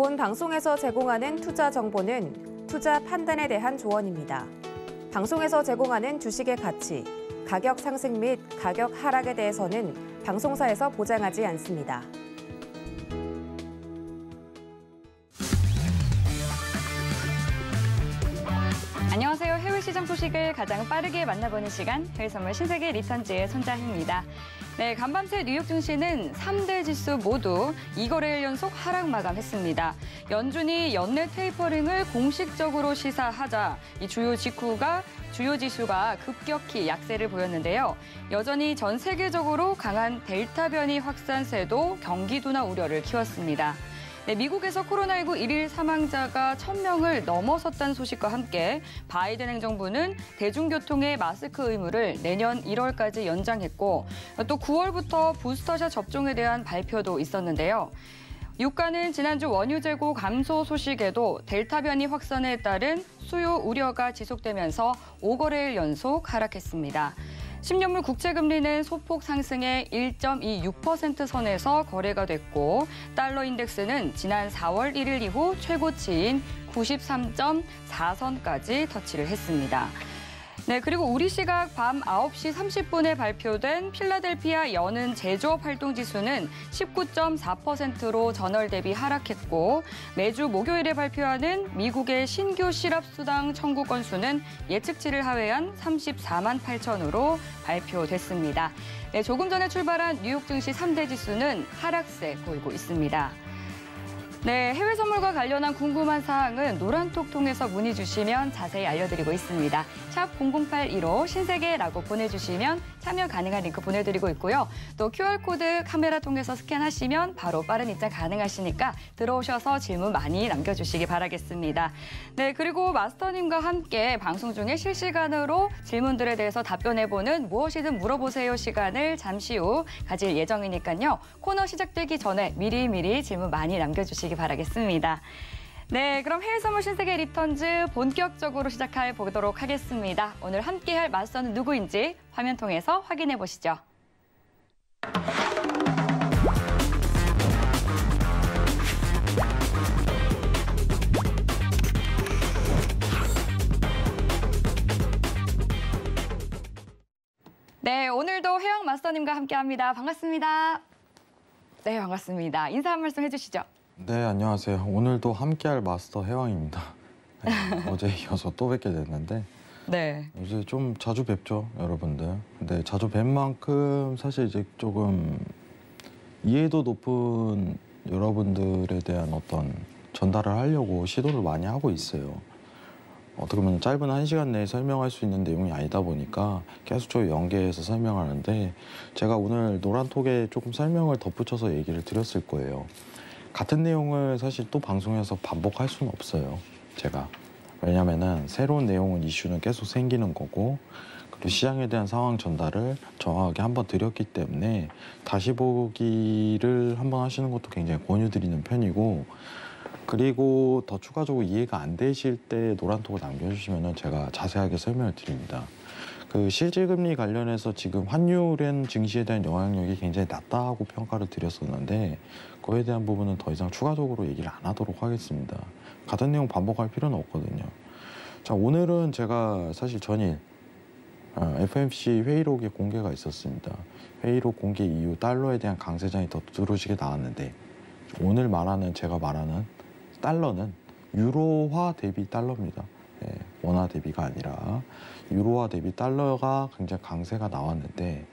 본 방송에서 제공하는 투자 정보는 투자 판단에 대한 조언입니다. 방송에서 제공하는 주식의 가치, 가격 상승 및 가격 하락에 대해서는 방송사에서 보장하지 않습니다. 안녕하세요. 해외 시장 소식을 가장 빠르게 만나보는 시간, 해외선물 신세계 리턴즈의 손자희입니다. 네, 간밤새 뉴욕 증시는 3대 지수 모두 2거래일 연속 하락 마감했습니다. 연준이 연내 테이퍼링을 공식적으로 시사하자 이 주요 지수가 급격히 약세를 보였는데요. 여전히 전 세계적으로 강한 델타 변이 확산세도 경기 둔화 우려를 키웠습니다. 네, 미국에서 코로나19 일일 사망자가 1,000명을 넘어섰다는 소식과 함께 바이든 행정부는 대중교통의 마스크 의무를 내년 1월까지 연장했고 또 9월부터 부스터샷 접종에 대한 발표도 있었는데요. 유가는 지난주 원유 재고 감소 소식에도 델타 변이 확산에 따른 수요 우려가 지속되면서 5거래일 연속 하락했습니다. 10년물 국채금리는 소폭 상승해 1.26% 선에서 거래가 됐고 달러 인덱스는 지난 4월 1일 이후 최고치인 93.4선까지 터치를 했습니다. 네, 그리고 우리 시각 밤 9시 30분에 발표된 필라델피아 여는 제조업 활동 지수는 19.4%로 전월 대비 하락했고 매주 목요일에 발표하는 미국의 신규 실업수당 청구 건수는 예측치를 하회한 34만 8천으로 발표됐습니다. 네, 조금 전에 출발한 뉴욕 증시 3대 지수는 하락세 보이고 있습니다. 네, 해외 선물과 관련한 궁금한 사항은 노란톡 통해서 문의 주시면 자세히 알려드리고 있습니다. 샵 0081로 신세계라고 보내주시면 참여 가능한 링크 보내드리고 있고요. 또 QR코드 카메라 통해서 스캔하시면 바로 빠른 입장 가능하시니까 들어오셔서 질문 많이 남겨주시기 바라겠습니다. 네, 그리고 마스터님과 함께 방송 중에 실시간으로 질문들에 대해서 답변해보는 무엇이든 물어보세요 시간을 잠시 후 가질 예정이니까요. 코너 시작되기 전에 미리미리 질문 많이 남겨주시기 바라겠습니다. 네, 그럼 해외 선물 신세계 리턴즈 본격적으로 시작해 보도록 하겠습니다. 오늘 함께할 마스터는 누구인지 화면 통해서 확인해 보시죠. 네, 오늘도 해영 마스터님과 함께합니다. 반갑습니다. 네, 반갑습니다. 인사 한 말씀 해주시죠. 네, 안녕하세요. 오늘도 함께할 마스터 해왕입니다. 네, 어제 이어서 또 뵙게 됐는데 네. 이제 좀 자주 뵙죠, 여러분들. 근데 자주 뵌 만큼 사실 이제 조금 이해도 높은 여러분들에 대한 어떤 전달을 하려고 시도를 많이 하고 있어요. 어떻게 보면 짧은 1시간 내에 설명할 수 있는 내용이 아니다 보니까 계속 연계해서 설명하는데 제가 오늘 노란톡에 조금 설명을 덧붙여서 얘기를 드렸을 거예요. 같은 내용을 사실 또 방송에서 반복할 수는 없어요, 제가. 왜냐면은 새로운 내용은 이슈는 계속 생기는 거고 그리고 시장에 대한 상황 전달을 정확하게 한번 드렸기 때문에 다시 보기를 한번 하시는 것도 굉장히 권유드리는 편이고 그리고 더 추가적으로 이해가 안 되실 때 노란톡을 남겨주시면 제가 자세하게 설명을 드립니다. 그 실질금리 관련해서 지금 환율엔 증시에 대한 영향력이 굉장히 낮다고 평가를 드렸었는데 그거에 대한 부분은 더 이상 추가적으로 얘기를 안 하도록 하겠습니다. 같은 내용 반복할 필요는 없거든요. 자, 오늘은 제가 사실 전일 FOMC 회의록에 공개가 있었습니다. 회의록 공개 이후 달러에 대한 강세장이 더 두드러지게 나왔는데 오늘 제가 말하는 달러는 유로화 대비 달러입니다. 네, 원화 대비가 아니라 유로화 대비 달러가 굉장히 강세가 나왔는데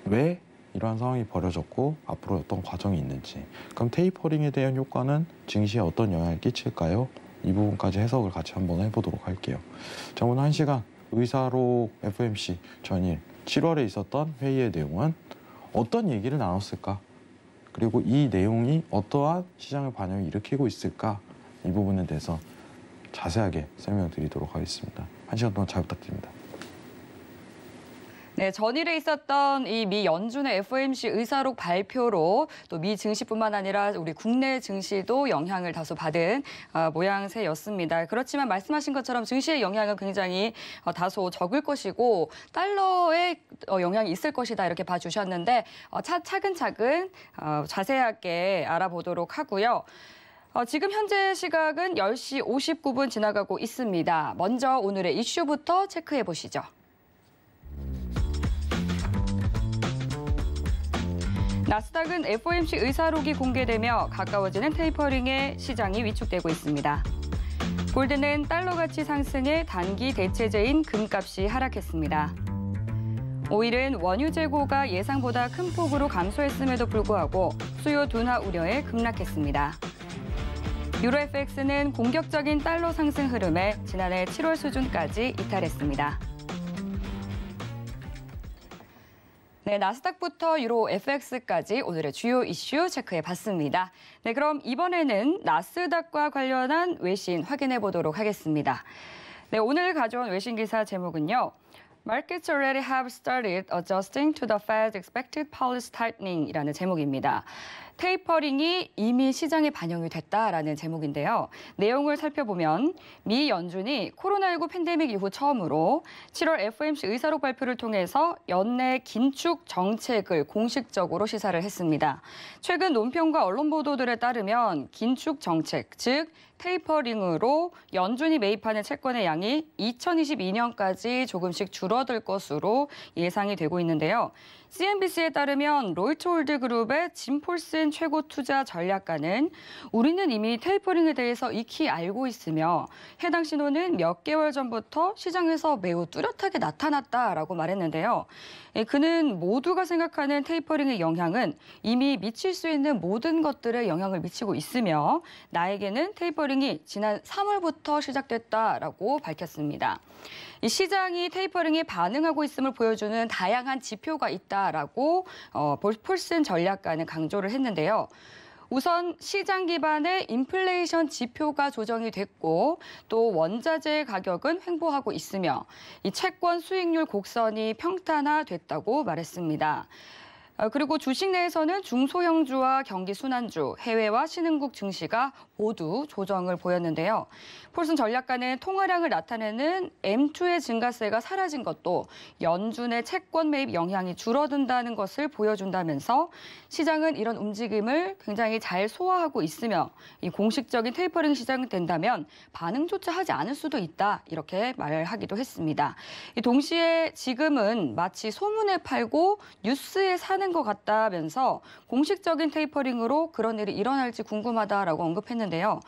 왜 이러한 상황이 벌어졌고 앞으로 어떤 과정이 있는지 그럼 테이퍼링에 대한 효과는 증시에 어떤 영향을 끼칠까요? 이 부분까지 해석을 같이 한번 해보도록 할게요. 자, 오늘 1시간 의사록 FOMC 전일 7월에 있었던 회의의 내용은 어떤 얘기를 나눴을까? 그리고 이 내용이 어떠한 시장의 반영을 일으키고 있을까? 이 부분에 대해서 자세하게 설명드리도록 하겠습니다. 1시간 동안 잘 부탁드립니다. 네, 전일에 있었던 이 미 연준의 FOMC 의사록 발표로 또 미 증시뿐만 아니라 우리 국내 증시도 영향을 다소 받은 모양새였습니다. 그렇지만 말씀하신 것처럼 증시의 영향은 굉장히 다소 적을 것이고 달러에 영향이 있을 것이다 이렇게 봐주셨는데 차근차근 자세하게 알아보도록 하고요. 지금 현재 시각은 10시 59분 지나가고 있습니다. 먼저 오늘의 이슈부터 체크해 보시죠. 나스닥은 FOMC 의사록이 공개되며 가까워지는 테이퍼링에 시장이 위축되고 있습니다. 골드는 달러 가치 상승에 단기 대체제인 금값이 하락했습니다. 오일은 원유 재고가 예상보다 큰 폭으로 감소했음에도 불구하고 수요 둔화 우려에 급락했습니다. 유로 FX는 공격적인 달러 상승 흐름에 지난해 7월 수준까지 이탈했습니다. 네, 나스닥부터 유로 FX까지 오늘의 주요 이슈 체크해 봤습니다. 네, 그럼 이번에는 나스닥과 관련한 외신 확인해 보도록 하겠습니다. 네, 오늘 가져온 외신 기사 제목은요. Markets already have started adjusting to the Fed's expected policy tightening 이라는 제목입니다. 테이퍼링이 이미 시장에 반영이 됐다라는 제목인데요. 내용을 살펴보면 미 연준이 코로나19 팬데믹 이후 처음으로 7월 FOMC 의사록 발표를 통해서 연내 긴축 정책을 공식적으로 시사를 했습니다. 최근 논평과 언론 보도들에 따르면 긴축 정책, 즉 테이퍼링으로 연준이 매입하는 채권의 양이 2022년까지 조금씩 줄어들 것으로 예상이 되고 있는데요. CNBC에 따르면 로이트홀드 그룹의 짐 폴슨 최고 투자 전략가는 우리는 이미 테이퍼링에 대해서 익히 알고 있으며 해당 신호는 몇 개월 전부터 시장에서 매우 뚜렷하게 나타났다라고 말했는데요. 그는 모두가 생각하는 테이퍼링의 영향은 이미 미칠 수 있는 모든 것들에 영향을 미치고 있으며 나에게는 테이퍼링이 지난 3월부터 시작됐다라고 밝혔습니다. 이 시장이 테이퍼링에 반응하고 있음을 보여주는 다양한 지표가 있다라고 폴슨 전략가는 강조를 했는데요. 우선 시장 기반의 인플레이션 지표가 조정이 됐고 또 원자재 가격은 횡보하고 있으며 이 채권 수익률 곡선이 평탄화됐다고 말했습니다. 그리고 주식 내에서는 중소형주와 경기 순환주, 해외와 신흥국 증시가 모두 조정을 보였는데요. 폴슨 전략가는 통화량을 나타내는 M2의 증가세가 사라진 것도 연준의 채권 매입 영향이 줄어든다는 것을 보여준다면서 시장은 이런 움직임을 굉장히 잘 소화하고 있으며 이 공식적인 테이퍼링 시장이 된다면 반응조차 하지 않을 수도 있다 이렇게 말하기도 했습니다. 동시에 지금은 마치 소문에 팔고 뉴스에 사는 것 같다면서 공식적인 테이퍼링으로 그런 일이 일어날지 궁금하다라고 언급했는데요.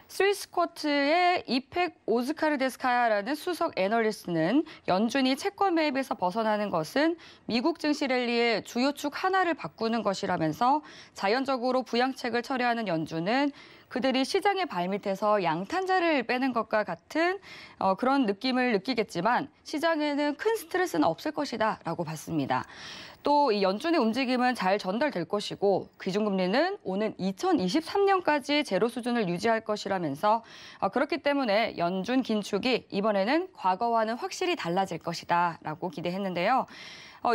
스위스쿼트의 이펙 오스카르데스카야라는 수석 애널리스트는 연준이 채권 매입에서 벗어나는 것은 미국 증시 랠리의 주요 축 하나를 바꾸는 것이라면서 자연적으로 부양책을 철회하는 연준은 그들이 시장의 발밑에서 양탄자를 빼는 것과 같은 그런 느낌을 느끼겠지만 시장에는 큰 스트레스는 없을 것이다 라고 봤습니다. 또 이 연준의 움직임은 잘 전달될 것이고 기준금리는 오는 2023년까지 제로 수준을 유지할 것이라면서 그렇기 때문에 연준 긴축이 이번에는 과거와는 확실히 달라질 것이다 라고 기대했는데요.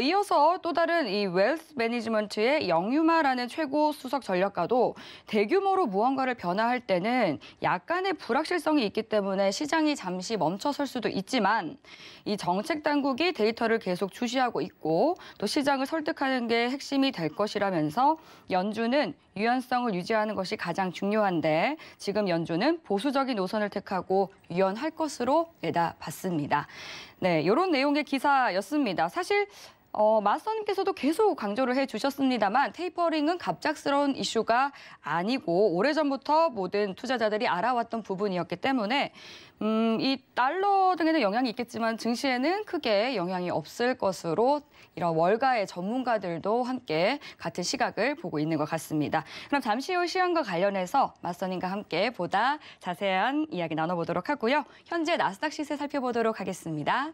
이어서 또 다른 이 웰스 매니지먼트의 영유마라는 최고 수석 전략가도 대규모로 무언가를 변화할 때는 약간의 불확실성이 있기 때문에 시장이 잠시 멈춰설 수도 있지만 이 정책 당국이 데이터를 계속 주시하고 있고 또 시장을 설득하는 게 핵심이 될 것이라면서 연준은 유연성을 유지하는 것이 가장 중요한데 지금 연준은 보수적인 노선을 택하고 유연할 것으로 내다봤습니다. 네, 이런 내용의 기사였습니다. 사실 마스터님께서도 계속 강조를 해주셨습니다만 테이퍼링은 갑작스러운 이슈가 아니고 오래전부터 모든 투자자들이 알아왔던 부분이었기 때문에 이 달러 등에는 영향이 있겠지만 증시에는 크게 영향이 없을 것으로 이런 월가의 전문가들도 함께 같은 시각을 보고 있는 것 같습니다. 그럼 잠시 후 시황과 관련해서 마스터님과 함께 보다 자세한 이야기 나눠보도록 하고요. 현재 나스닥 시세 살펴보도록 하겠습니다.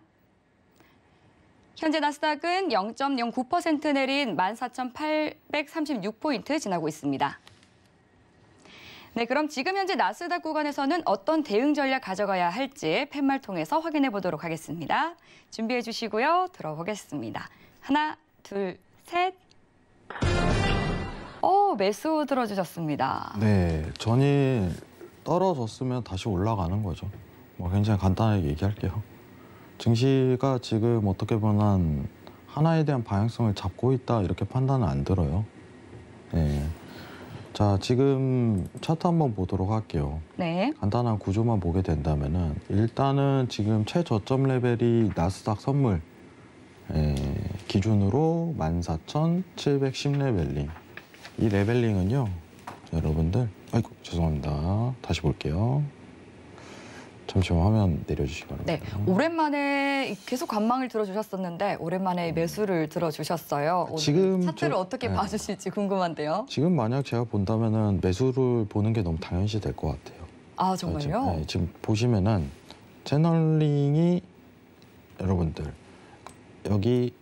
현재 나스닥은 0.09% 내린 14,836포인트 지나고 있습니다. 네, 그럼 지금 현재 나스닥 구간에서는 어떤 대응 전략 가져가야 할지 팻말 통해서 확인해 보도록 하겠습니다. 준비해 주시고요. 들어보겠습니다. 하나, 둘, 셋. 매수 들어주셨습니다. 네, 전이 떨어졌으면 다시 올라가는 거죠. 뭐 굉장히 간단하게 얘기할게요. 증시가 지금 어떻게 보면 하나에 대한 방향성을 잡고 있다 이렇게 판단은 안 들어요. 네. 자, 지금 차트 한번 보도록 할게요. 네. 간단한 구조만 보게 된다면은 일단은 지금 최저점 레벨이 나스닥 선물 기준으로 14,710 레벨링. 이 레벨링은요, 자, 여러분들, 아이고 죄송합니다. 다시 볼게요. 잠시만 화면 내려주시기 바랍니다. 네, 오랜만에 계속 관망을 들어주셨었는데 오랜만에 매수를 들어주셨어요. 오늘 지금 차트를 좀- 어떻게 네. 봐주실지 궁금한데요. 지금 만약 제가 본다면은 매수를 보는 게 너무 당연시 될 것 같아요. 아, 정말요? 네, 지금 보시면은 채널링이 여러분들 여기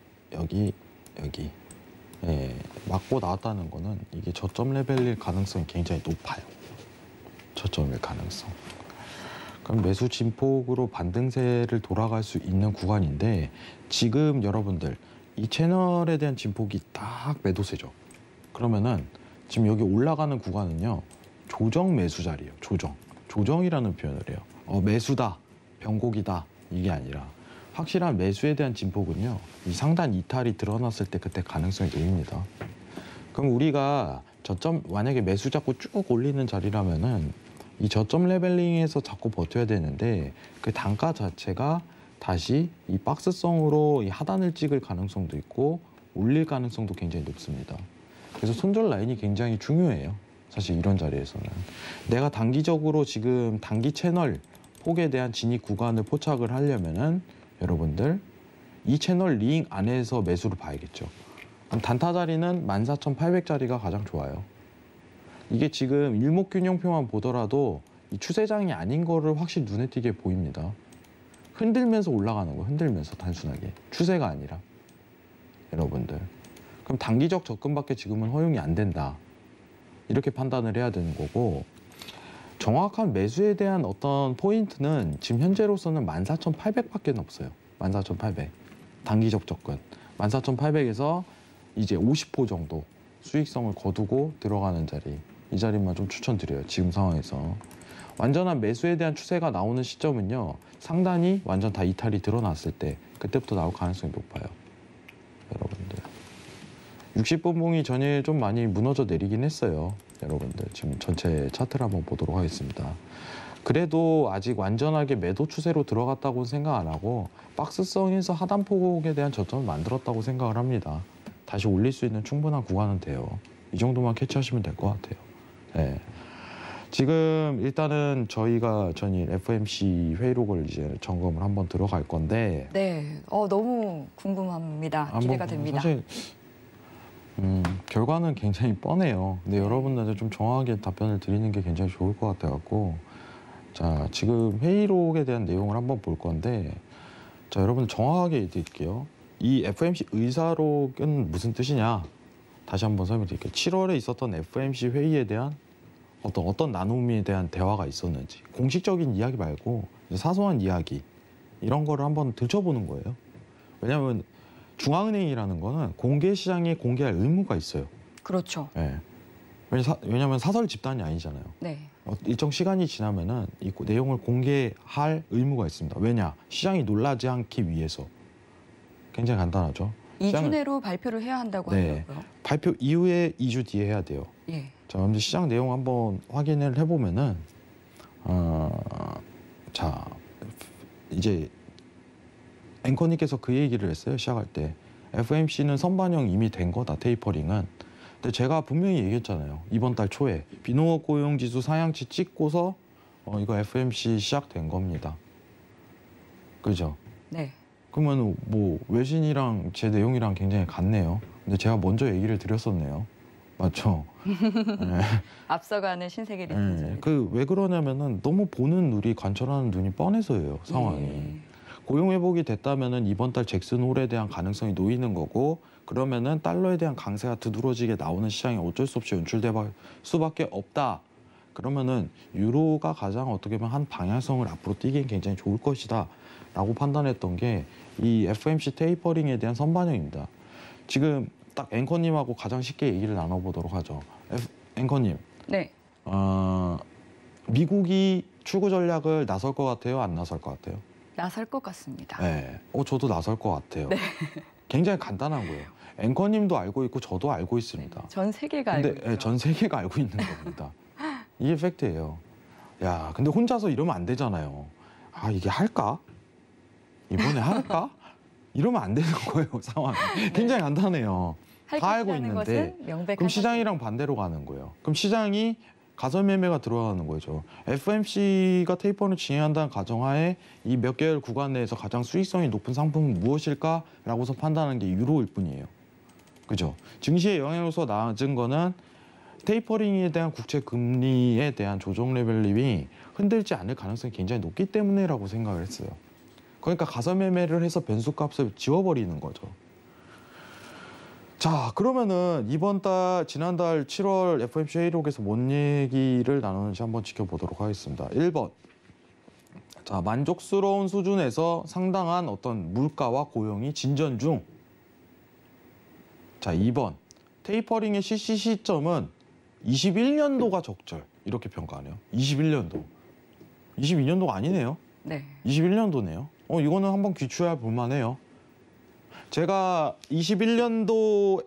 맞고 나왔다는 거는 이게 저점 레벨일 가능성이 굉장히 높아요. 저점일 가능성. 그럼 매수 진폭으로 반등세를 돌아갈 수 있는 구간인데 지금 여러분들 이 채널에 대한 진폭이 딱 매도세죠. 그러면은 지금 여기 올라가는 구간은요, 조정 매수 자리예요. 조정이라는 표현을 해요. 매수다, 변곡이다, 이게 아니라 확실한 매수에 대한 진폭은요, 이 상단 이탈이 드러났을 때 그때 가능성이 놓입니다. 그럼 우리가 저점, 만약에 매수 잡고 쭉 올리는 자리라면은 이 저점 레벨링에서 자꾸 버텨야 되는데 그 단가 자체가 다시 이 박스성으로 이 하단을 찍을 가능성도 있고 올릴 가능성도 굉장히 높습니다. 그래서 손절 라인이 굉장히 중요해요. 사실 이런 자리에서는 내가 단기적으로 지금 단기 채널 폭에 대한 진입 구간을 포착을 하려면은 여러분들 이 채널 링 안에서 매수를 봐야겠죠. 단타 자리는 14,800짜리가 가장 좋아요. 이게 지금 일목균형표만 보더라도 이 추세장이 아닌 거를 확실히 눈에 띄게 보입니다. 흔들면서 올라가는 거, 흔들면서 단순하게 추세가 아니라 여러분들. 그럼 단기적 접근밖에 지금은 허용이 안 된다. 이렇게 판단을 해야 되는 거고, 정확한 매수에 대한 어떤 포인트는 지금 현재로서는 14,800밖에 없어요. 14,800. 단기적 접근. 14,800에서 이제 50% 정도 수익성을 거두고 들어가는 자리. 이 자리만 좀 추천드려요. 지금 상황에서. 완전한 매수에 대한 추세가 나오는 시점은요, 상단이 완전 다 이탈이 드러났을 때 그때부터 나올 가능성이 높아요. 여러분들. 60분 봉이 전일 좀 많이 무너져 내리긴 했어요. 여러분들 지금 전체 차트를 한번 보도록 하겠습니다. 그래도 아직 완전하게 매도 추세로 들어갔다고는 생각 안 하고 박스성에서 하단폭에 대한 저점을 만들었다고 생각을 합니다. 다시 올릴 수 있는 충분한 구간은 돼요. 이 정도만 캐치하시면 될 것 같아요. 네. 지금 일단은 저희가 전일 FMC 회의록을 이제 점검을 한번 들어갈 건데, 네, 너무 궁금합니다. 기대가 됩니다. 사실 결과는 굉장히 뻔해요. 근데 여러분들한테 좀 정확하게 답변을 드리는 게 굉장히 좋을 것 같아갖고, 자, 지금 회의록에 대한 내용을 한번 볼 건데, 자, 여러분 정확하게 얘기드릴게요. 이 FMC 의사록은 무슨 뜻이냐? 다시 한번 설명드릴게요. 7월에 있었던 FMC 회의에 대한 어떤 나눔에 대한 대화가 있었는지, 공식적인 이야기 말고 사소한 이야기, 이런 거를 한번 들춰보는 거예요. 왜냐하면 중앙은행이라는 거는 공개 시장에 공개할 의무가 있어요. 그렇죠. 네. 왜냐하면 사설 집단이 아니잖아요. 네. 일정 시간이 지나면은 이 내용을 공개할 의무가 있습니다. 왜냐? 시장이 놀라지 않기 위해서. 굉장히 간단하죠. 2주 내로 발표를 해야 한다고 네. 하더라고요. 발표 이후에 2주 뒤에 해야 돼요. 예. 자, 그럼 시장 내용 한번 확인을 해보면은, 자, 이제 앵커님께서 그 얘기를 했어요. 시작할 때 FMC는 선반영 이미 된 거다, 테이퍼링은. 근데 제가 분명히 얘기했잖아요. 이번 달 초에 비농업 고용지수 상향치 찍고서 이거 FMC 시작된 겁니다. 그죠? 네. 그러면 뭐 외신이랑 제 내용이랑 굉장히 같네요. 근데 제가 먼저 얘기를 드렸었네요. 맞죠? 네. 앞서가는 신세계 리뷰죠. 네. 왜 그러냐면은 너무 보는 눈이, 관찰하는 눈이 뻔해서예요, 상황이. 예. 고용 회복이 됐다면은 이번 달 잭슨 홀에 대한 가능성이 놓이는 거고, 그러면은 달러에 대한 강세가 두드러지게 나오는 시장이 어쩔 수 없이 연출될 수밖에 없다. 그러면은 유로가 가장 어떻게 보면 한 방향성을 앞으로 띄기엔 굉장히 좋을 것이다 라고 판단했던 게 이 FMC 테이퍼링에 대한 선반영입니다. 지금 딱 앵커님하고 가장 쉽게 얘기를 나눠보도록 하죠. 앵커님, 네. 미국이 출구 전략을 나설 것 같아요? 안 나설 것 같아요? 나설 것 같습니다. 네. 저도 나설 것 같아요. 네. 굉장히 간단한 거예요. 앵커님도 알고 있고 저도 알고 있습니다. 전 세계가 근데 알고 있죠. 전 세계가 알고 있는 겁니다. 이게 팩트예요. 야, 근데 혼자서 이러면 안 되잖아요. 아, 이게 할까? 이번에 할까? 이러면 안 되는 거예요, 상황이. 굉장히 간단해요. 다 알고 있는데 그럼 시장이랑 반대로 가는 거예요. 그럼 시장이 가설 매매가 들어가는 거죠. FOMC가 테이퍼를 진행한다는 가정하에 이 몇 개월 구간 내에서 가장 수익성이 높은 상품은 무엇일까라고서 판단하는 게 유로일 뿐이에요. 그죠? 증시의 영향 요소 낮은 거는 테이퍼링에 대한 국채 금리에 대한 조정 레벨이 흔들지 않을 가능성이 굉장히 높기 때문에라고 생각을 했어요. 그러니까 가설 매매를 해서 변수값을 지워버리는 거죠. 자, 그러면은 지난달 7월 FOMC 회의록에서 뭔 얘기를 나누는지 한번 지켜보도록 하겠습니다. 1번. 자, 만족스러운 수준에서 상당한 어떤 물가와 고용이 진전 중. 자, 2번. 테이퍼링의 실시 시점은 21년도가 적절. 이렇게 평가하네요. 21년도. 22년도가 아니네요. 네. 21년도네요. 이거는 한번 귀추해 볼 만해요. 제가 22년도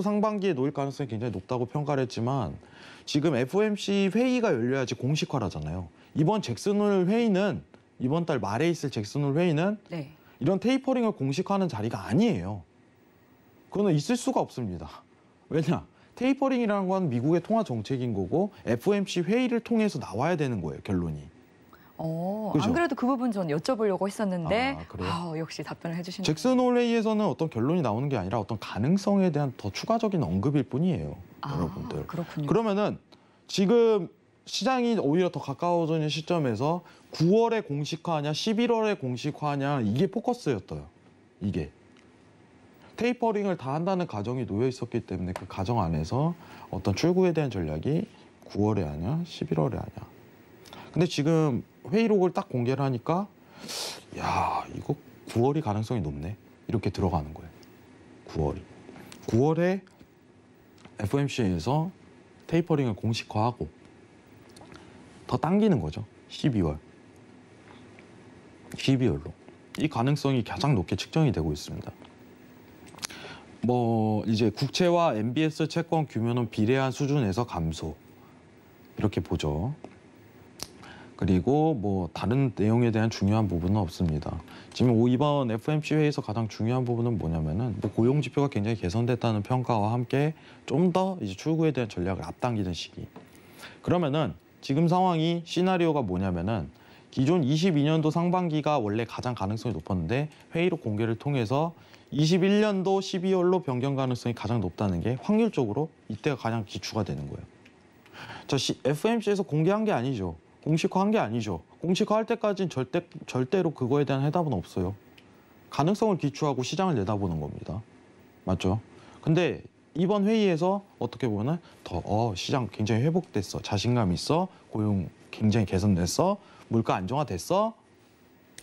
상반기에 놓일 가능성이 굉장히 높다고 평가를 했지만 지금 FOMC 회의가 열려야지 공식화라잖아요. 이번 잭슨홀 회의는 이번 달 말에 있을 잭슨홀 회의는 네. 이런 테이퍼링을 공식화하는 자리가 아니에요. 그거는 있을 수가 없습니다. 왜냐? 테이퍼링이라는 건 미국의 통화 정책인 거고 FOMC 회의를 통해서 나와야 되는 거예요, 결론이. 안 그래도 그 부분 전 여쭤보려고 했었는데 그래요? 역시 답변을 해주시네요. 잭슨홀 회의에서는 어떤 결론이 나오는 게 아니라 어떤 가능성에 대한 더 추가적인 언급일 뿐이에요, 여러분들. 그렇군요. 그러면은 지금 시장이 오히려 더 가까워지는 시점에서 9월에 공식화하냐 11월에 공식화하냐 이게 포커스였어요. 이게. 테이퍼링을 다 한다는 가정이 놓여 있었기 때문에 그 가정 안에서 어떤 출구에 대한 전략이 9월에 하냐 11월에 하냐. 근데 지금 회의록을 딱 공개를 하니까 야, 이거 9월이 가능성이 높네. 이렇게 들어가는 거예요. 9월에 FOMC에서 테이퍼링을 공식화하고 더 당기는 거죠. 12월로. 이 가능성이 가장 높게 측정이 되고 있습니다. 이제 국채와 MBS 채권 규모는 비례한 수준에서 감소. 이렇게 보죠. 그리고 다른 내용에 대한 중요한 부분은 없습니다. 지금 이번 FOMC 회의에서 가장 중요한 부분은 뭐냐면은 고용 지표가 굉장히 개선됐다는 평가와 함께 좀 더 이제 출구에 대한 전략을 앞당기는 시기. 그러면은 지금 상황이 시나리오가 뭐냐면은 기존 22년도 상반기가 원래 가장 가능성이 높았는데 회의록 공개를 통해서 21년도 12월로 변경 가능성이 가장 높다는 게 확률적으로 이때가 가장 기추가 되는 거예요. 자, FOMC에서 공개한 게 아니죠. 공식화한 게 아니죠. 공식화할 때까지는 절대로 그거에 대한 해답은 없어요. 가능성을 기초하고 시장을 내다보는 겁니다. 맞죠? 근데 이번 회의에서 어떻게 보면은 시장 굉장히 회복됐어. 자신감 있어. 고용 굉장히 개선됐어. 물가 안정화됐어.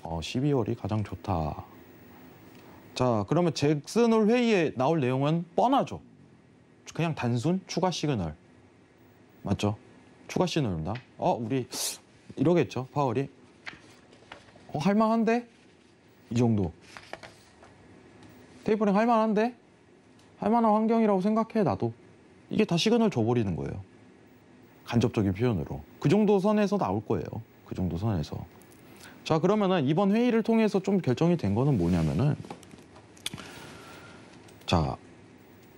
12월이 가장 좋다. 자, 그러면 잭슨홀 회의에 나올 내용은 뻔하죠. 그냥 단순 추가 시그널. 맞죠? 추가 시그널입니다. 우리 이러겠죠, 파월이. 할만한데? 이 정도. 테이퍼링 할만한데? 할만한 환경이라고 생각해, 나도. 이게 다 시그널 줘버리는 거예요. 간접적인 표현으로. 그 정도 선에서 나올 거예요. 그 정도 선에서. 자, 그러면은 이번 회의를 통해서 좀 결정이 된 거는 뭐냐면은 자,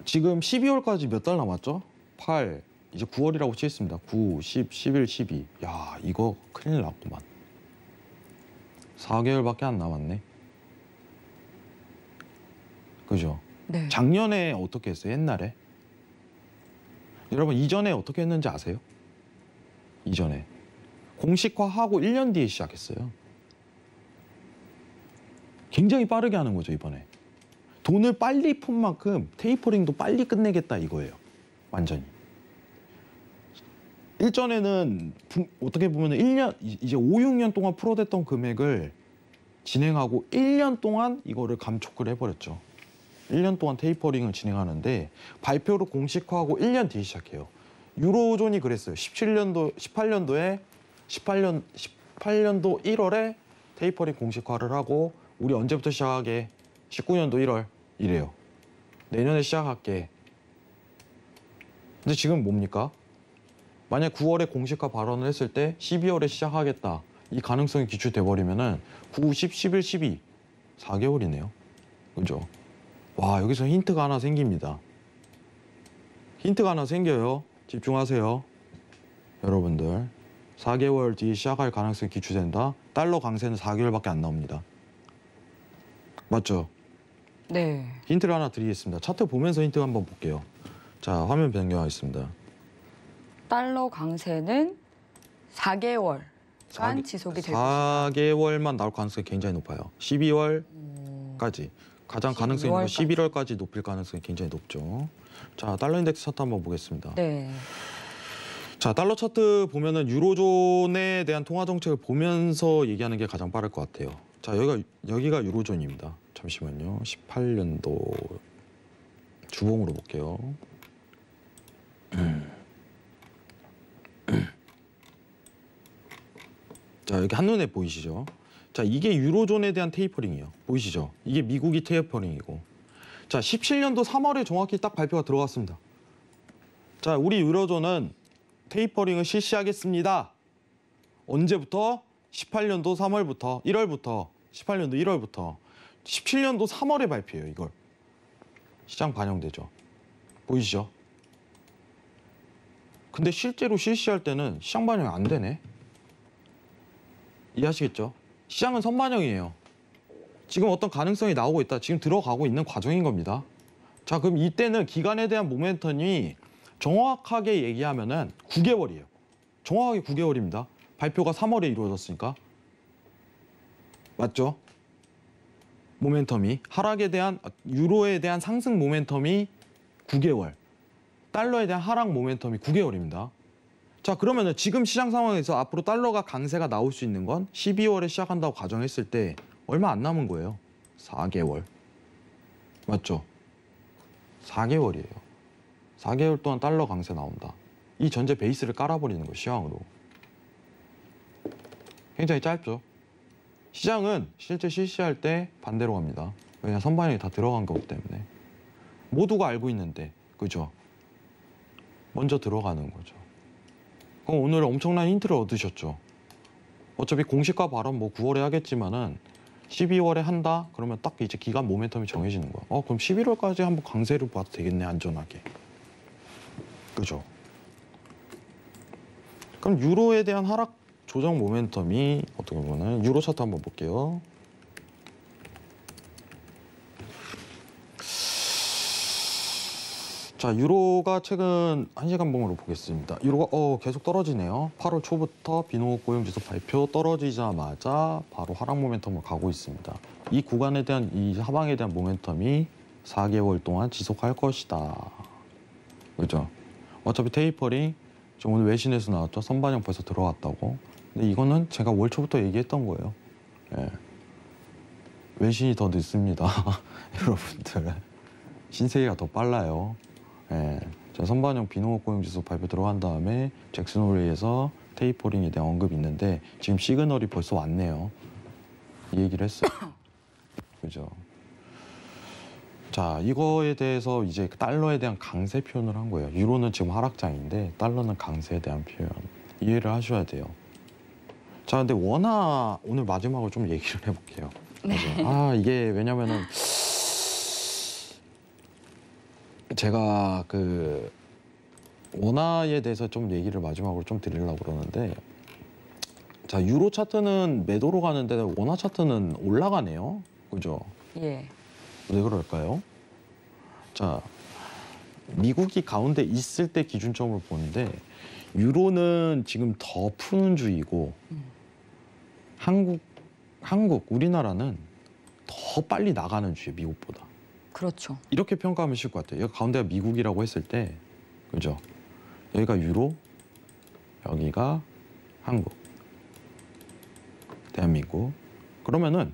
지금 12월까지 몇 달 남았죠? 8, 이제 9월이라고 치겠습니다. 9, 10, 11, 12. 야, 이거 큰일 났구만. 4개월밖에 안 남았네. 그죠? 네. 작년에 어떻게 했어요? 옛날에? 여러분, 이전에 어떻게 했는지 아세요? 이전에. 공식화하고 1년 뒤에 시작했어요. 굉장히 빠르게 하는 거죠, 이번에. 돈을 빨리 푼 만큼 테이퍼링도 빨리 끝내겠다 이거예요. 완전히. 일전에는 어떻게 보면 1년, 이제 5, 6년 동안 풀어댔던 금액을 진행하고 1년 동안 이거를 감촉을 해버렸죠. 1년 동안 테이퍼링을 진행하는데 발표로 공식화하고 1년 뒤에 시작해요. 유로존이 그랬어요. 18년도에 18년도 1월에 테이퍼링 공식화를 하고 우리 언제부터 시작하게? 19년도 1월 이래요. 내년에 시작할게. 근데 지금 뭡니까? 만약 9월에 공식화 발언을 했을 때 12월에 시작하겠다. 이 가능성이 기출돼 버리면은 9, 10, 11, 12 4개월이네요. 그죠? 와, 여기서 힌트가 하나 생깁니다. 힌트가 하나 생겨요. 집중하세요. 여러분들. 4개월 뒤에 시작할 가능성이 기출된다. 달러 강세는 4개월밖에 안 나옵니다. 맞죠? 네. 힌트를 하나 드리겠습니다. 차트 보면서 힌트 한번 볼게요. 자, 화면 변경하겠습니다. 달러 강세는 4개월간 지속이 될 것이다. 4개월만 나올 가능성이 굉장히 높아요. 12월까지. 가장 가능성이 있는 건 11월까지 높일 가능성이 굉장히 높죠. 자, 달러 인덱스 차트 한번 보겠습니다. 네. 자, 달러 차트 보면은 유로존에 대한 통화 정책을 보면서 얘기하는 게 가장 빠를 것 같아요. 자, 여기가 유로존입니다. 잠시만요. 18년도 주봉으로 볼게요. 자, 여기 한눈에 보이시죠? 자, 이게 유로존에 대한 테이퍼링이에요. 보이시죠? 이게 미국이 테이퍼링이고. 자, 17년도 3월에 정확히 딱 발표가 들어갔습니다. 자, 우리 유로존은 테이퍼링을 실시하겠습니다. 언제부터? 18년도 3월부터, 1월부터, 18년도 1월부터, 17년도 3월에 발표해요, 이걸. 시장 반영되죠. 보이시죠? 근데 실제로 실시할 때는 시장 반영이 안 되네. 이해하시겠죠? 시장은 선반영이에요. 지금 어떤 가능성이 나오고 있다. 지금 들어가고 있는 과정인 겁니다. 자, 그럼 이때는 기간에 대한 모멘텀이 정확하게 얘기하면은 9개월이에요. 정확하게 9개월입니다. 발표가 3월에 이루어졌으니까. 맞죠? 모멘텀이 하락에 대한 유로에 대한 상승 모멘텀이 9개월. 달러에 대한 하락 모멘텀이 9개월입니다. 자, 그러면은 지금 시장 상황에서 앞으로 달러가 강세가 나올 수 있는 건 12월에 시작한다고 가정했을 때 얼마 안 남은 거예요. 4개월. 맞죠? 4개월이에요. 4개월 동안 달러 강세 나온다. 이 전제 베이스를 깔아버리는 거예요, 시황으로. 굉장히 짧죠? 시장은 실제 실시할 때 반대로 갑니다. 왜냐, 선반영이 다 들어간 거기 때문에. 모두가 알고 있는데, 그죠? 먼저 들어가는 거죠. 그럼 오늘 엄청난 힌트를 얻으셨죠? 어차피 공식화 발언 뭐 9월에 하겠지만은 12월에 한다? 그러면 딱 이제 기간 모멘텀이 정해지는 거야. 그럼 11월까지 한번 강세를 봐도 되겠네, 안전하게. 그죠? 그럼 유로에 대한 하락 조정 모멘텀이 어떻게 보면 유로 차트 한번 볼게요. 자, 유로가 최근 1시간 봉으로 보겠습니다. 유로가 계속 떨어지네요. 8월 초부터 비농업 고용지수 발표 떨어지자마자 바로 하락 모멘텀으로 가고 있습니다. 이 구간에 대한 이 하방에 대한 모멘텀이 4개월 동안 지속할 것이다. 그죠? 어차피 테이퍼링 지금 오늘 외신에서 나왔죠. 선반영 벌써 들어왔다고. 근데 이거는 제가 월 초부터 얘기했던 거예요. 예. 외신이 더 늦습니다. 여러분들. 신세계가 더 빨라요. 예. 자, 선반영 비농업 고용지수 발표 들어간 다음에 잭슨 홀리에서 테이퍼링에 대한 언급이 있는데 지금 시그널이 벌써 왔네요. 이 얘기를 했어요. 그죠? 자, 이거에 대해서 이제 달러에 대한 강세 표현을 한 거예요. 유로는 지금 하락장인데 달러는 강세에 대한 표현. 이해를 하셔야 돼요. 자, 근데 원화 오늘 마지막으로 좀 얘기를 해볼게요. 네. 이게 왜냐면은 제가 그 원화에 대해서 좀 얘기를 마지막으로 좀 드리려고 그러는데, 자, 유로 차트는 매도로 가는데 원화 차트는 올라가네요. 그죠? 예. 왜 그럴까요? 자, 미국이 가운데 있을 때 기준점을 보는데 유로는 지금 더 푸는 주이고 한국 우리나라는 더 빨리 나가는 주예요, 미국보다. 그렇죠. 이렇게 평가하면 쉬울 것 같아요. 여기 가운데가 미국이라고 했을 때, 그죠? 여기가 유로, 여기가 한국, 대한민국. 그러면은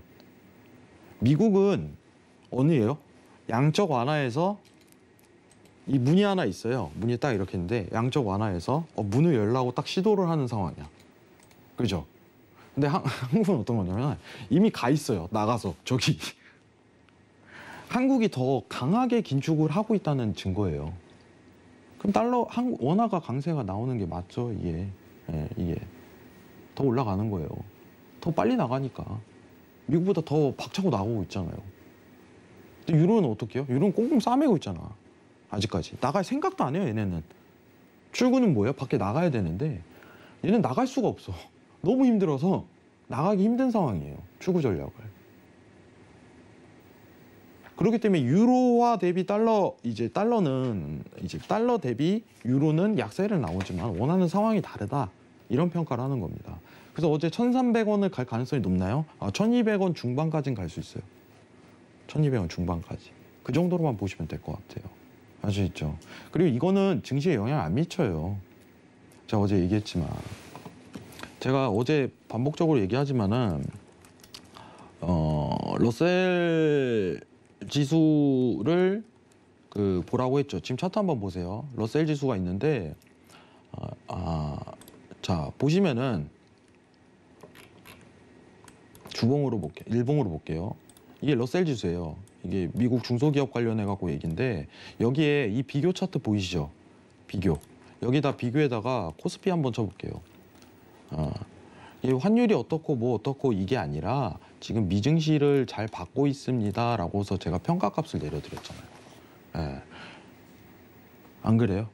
미국은 어느예요? 양적 완화에서 이 문이 하나 있어요. 문이 딱 이렇게 있는데 양적 완화에서 문을 열라고 딱 시도를 하는 상황이야. 그죠? 근데 한국은 어떤 거냐면 이미 가 있어요. 나가서 저기. 한국이 더 강하게 긴축을 하고 있다는 증거예요. 그럼 원화가 강세가 나오는 게 맞죠, 이게. 예, 이게 더 올라가는 거예요. 더 빨리 나가니까. 미국보다 더 박차고 나오고 있잖아요. 근데 유로는 어떻게 해요? 유로는 꽁꽁 싸매고 있잖아. 아직까지. 나갈 생각도 안 해요, 얘네는. 출구는 뭐예요? 밖에 나가야 되는데 얘는 나갈 수가 없어. 너무 힘들어서 나가기 힘든 상황이에요. 출구 전략을. 그렇기 때문에 유로화 대비 달러, 달러는 달러 대비 유로는 약세를 나오지만 원하는 상황이 다르다. 이런 평가를 하는 겁니다. 그래서 어제 1,300원을 갈 가능성이 높나요? 1,200원 중반까지는 갈 수 있어요. 1,200원 중반까지. 그 정도로만 보시면 될 것 같아요. 아시겠죠? 그리고 이거는 증시에 영향을 안 미쳐요. 제가 어제 얘기했지만. 제가 어제 반복적으로 얘기하지만은, 러셀 지수를 보라고 했죠. 지금 차트 한번 보세요. 러셀 지수가 있는데, 자, 보시면은, 일봉으로 볼게요. 이게 러셀 지수예요. 이게 미국 중소기업 관련해갖고 얘기인데, 여기에 이 비교 차트 보이시죠? 비교. 여기다 비교에다가 코스피 한번 쳐볼게요. 이 환율이 어떻고 뭐 어떻고 이게 아니라 지금 미증시를 잘 받고 있습니다라고서 제가 평가값을 내려드렸잖아요. 예. 안 그래요?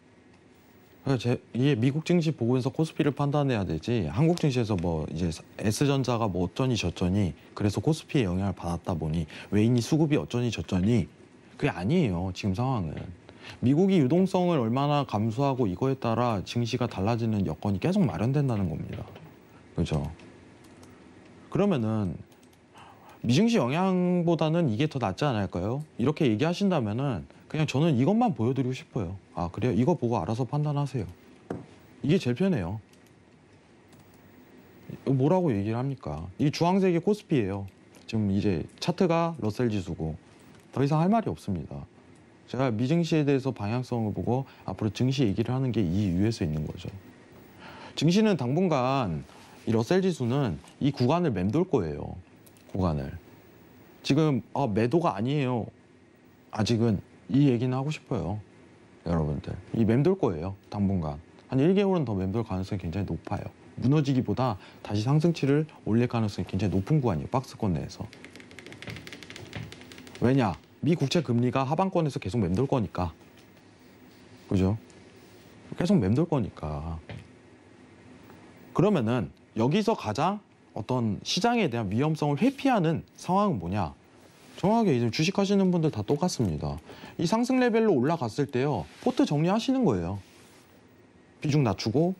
이게 미국 증시 보고서 코스피를 판단해야 되지, 한국 증시에서 뭐 이제 S전자가 뭐 어쩌니 저쩌니 그래서 코스피에 영향을 받았다 보니 외인이 수급이 어쩌니 저쩌니, 그게 아니에요. 지금 상황은 미국이 유동성을 얼마나 감수하고 이거에 따라 증시가 달라지는 여건이 계속 마련된다는 겁니다. 그죠? 그러면은 미증시 영향보다는 이게 더 낫지 않을까요? 이렇게 얘기하신다면은 그냥 저는 이것만 보여드리고 싶어요. 아, 그래요? 이거 보고 알아서 판단하세요. 이게 제일 편해요. 뭐라고 얘기를 합니까? 이 주황색이 코스피예요. 지금 이제 차트가 러셀 지수고 더 이상 할 말이 없습니다. 제가 미증시에 대해서 방향성을 보고 앞으로 증시 얘기를 하는 게 이 이유에서 있는 거죠. 증시는 당분간 이 러셀 지수는 이 구간을 맴돌 거예요. 구간을. 지금 매도가 아니에요. 아직은 이 얘기는 하고 싶어요. 여러분들. 이 맴돌 거예요. 당분간. 한 1개월은 더 맴돌 가능성이 굉장히 높아요. 무너지기보다 다시 상승치를 올릴 가능성이 굉장히 높은 구간이에요. 박스권 내에서. 왜냐? 미 국채 금리가 하방권에서 계속 맴돌 거니까. 그죠? 계속 맴돌 거니까. 그러면은 여기서 가장 어떤 시장에 대한 위험성을 회피하는 상황은 뭐냐? 정확하게 이제 주식하시는 분들 다 똑같습니다. 이 상승 레벨로 올라갔을 때요, 포트 정리하시는 거예요. 비중 낮추고,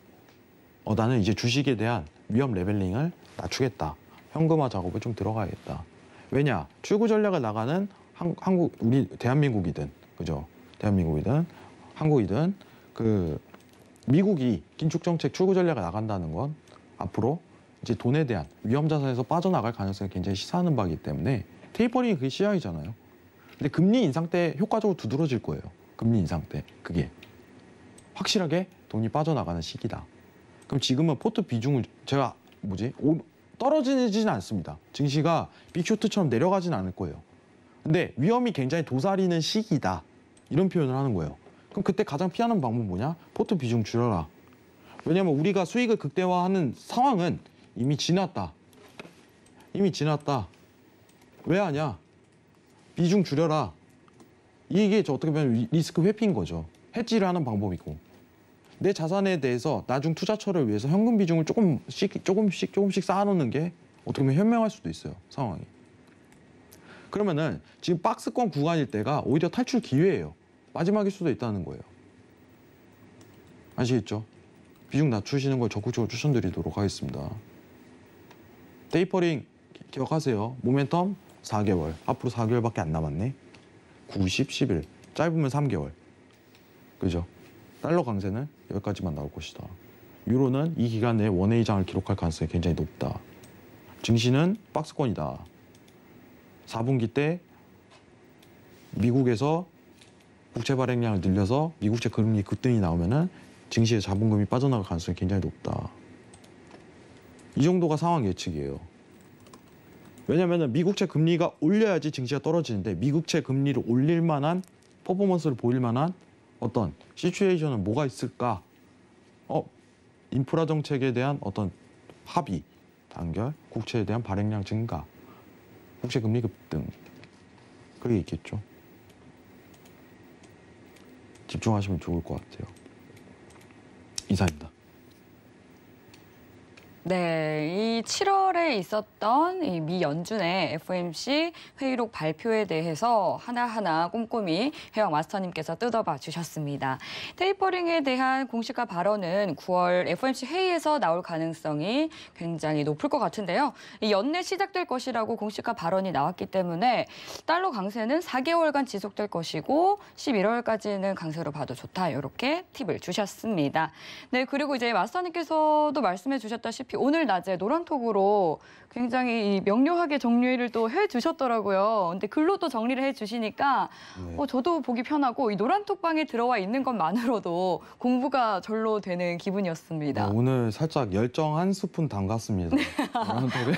나는 이제 주식에 대한 위험 레벨링을 낮추겠다. 현금화 작업에 좀 들어가야겠다. 왜냐? 출구 전략을 나가는 우리 대한민국이든, 그죠? 대한민국이든, 한국이든, 미국이 긴축 정책 출구 전략을 나간다는 건 앞으로 이제 돈에 대한 위험 자산에서 빠져나갈 가능성이 굉장히 시사하는 바이기 때문에 테이퍼링이 그게 시작이잖아요. 근데 금리 인상 때 효과적으로 두드러질 거예요. 금리 인상 때 그게 확실하게 돈이 빠져나가는 시기다. 그럼 지금은 포트 비중을 제가 떨어지지는 않습니다. 증시가 빅쇼트처럼 내려가진 않을 거예요. 근데 위험이 굉장히 도사리는 시기다. 이런 표현을 하는 거예요. 그럼 그때 가장 피하는 방법은 뭐냐? 포트 비중 줄여라. 왜냐면 우리가 수익을 극대화하는 상황은 이미 지났다. 이미 지났다. 왜 하냐? 비중 줄여라. 이게 어떻게 보면 리스크 회피인 거죠. 해지를 하는 방법이고. 내 자산에 대해서 나중 투자처를 위해서 현금 비중을 조금씩 쌓아놓는 게 어떻게 보면 현명할 수도 있어요. 상황이. 그러면은 지금 박스권 구간일 때가 오히려 탈출 기회예요. 마지막일 수도 있다는 거예요. 아시겠죠? 비중 낮추시는 걸 적극적으로 추천드리도록 하겠습니다. 테이퍼링 기억하세요. 모멘텀 4개월. 앞으로 4개월밖에 안 남았네. 9, 10, 11. 짧으면 3개월. 그죠? 달러 강세는 여기까지만 나올 것이다. 유로는 이 기간 내에 원의 이상을 기록할 가능성이 굉장히 높다. 증시는 박스권이다. 4분기 때 미국에서 국채 발행량을 늘려서 미국채 금리 급등이 나오면은 증시의 자본금이 빠져나갈 가능성이 굉장히 높다. 이 정도가 상황 예측이에요. 왜냐하면 미국채 금리가 올려야지 증시가 떨어지는데 미국채 금리를 올릴 만한 퍼포먼스를 보일 만한 어떤 시츄에이션은 뭐가 있을까? 인프라 정책에 대한 어떤 합의, 단결, 국채에 대한 발행량 증가, 국채 금리 급등. 그게 있겠죠. 집중하시면 좋을 것 같아요. 이상입니다. 네, 이 7월에 있었던 이 미 연준의 FOMC 회의록 발표에 대해서 하나하나 꼼꼼히 해영 마스터님께서 뜯어봐 주셨습니다. 테이퍼링에 대한 공식화 발언은 9월 FOMC 회의에서 나올 가능성이 굉장히 높을 것 같은데요. 이 연내 시작될 것이라고 공식화 발언이 나왔기 때문에 달러 강세는 4개월간 지속될 것이고 11월까지는 강세로 봐도 좋다. 이렇게 팁을 주셨습니다. 네, 그리고 이제 마스터님께서도 말씀해 주셨다시피 오늘 낮에 노란톡으로 굉장히 명료하게 정리를 또 해주셨더라고요. 근데 글로 또 정리를 해주시니까 네. 저도 보기 편하고 이 노란톡방에 들어와 있는 것만으로도 공부가 절로 되는 기분이었습니다. 오늘 살짝 열정 한 스푼 담갔습니다. 한 스푼은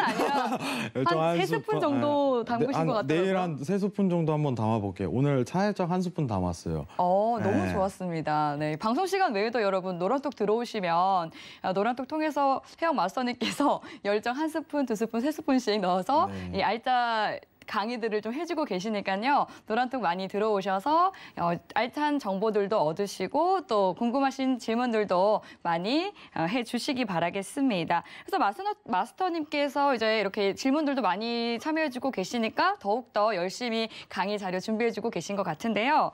아니라 열정 한 3스푼 정도 담그신 것 같더라고요. 내일 한 3스푼 정도 한번 담아볼게요. 오늘 살짝 한 스푼 담았어요. 너무 네. 좋았습니다. 네, 방송 시간 외에도 여러분 노란톡 들어오시면 노란톡 통해서 해영 마스터님께서 열정 한 스푼, 2스푼, 3스푼씩 넣어서 네. 이 알짜 강의들을 좀 해주고 계시니까요. 노란톡 많이 들어오셔서 알찬 정보들도 얻으시고 또 궁금하신 질문들도 많이 해주시기 바라겠습니다. 그래서 마스터님께서 이제 이렇게 질문들도 많이 참여해주고 계시니까 더욱더 열심히 강의 자료 준비해주고 계신 것 같은데요.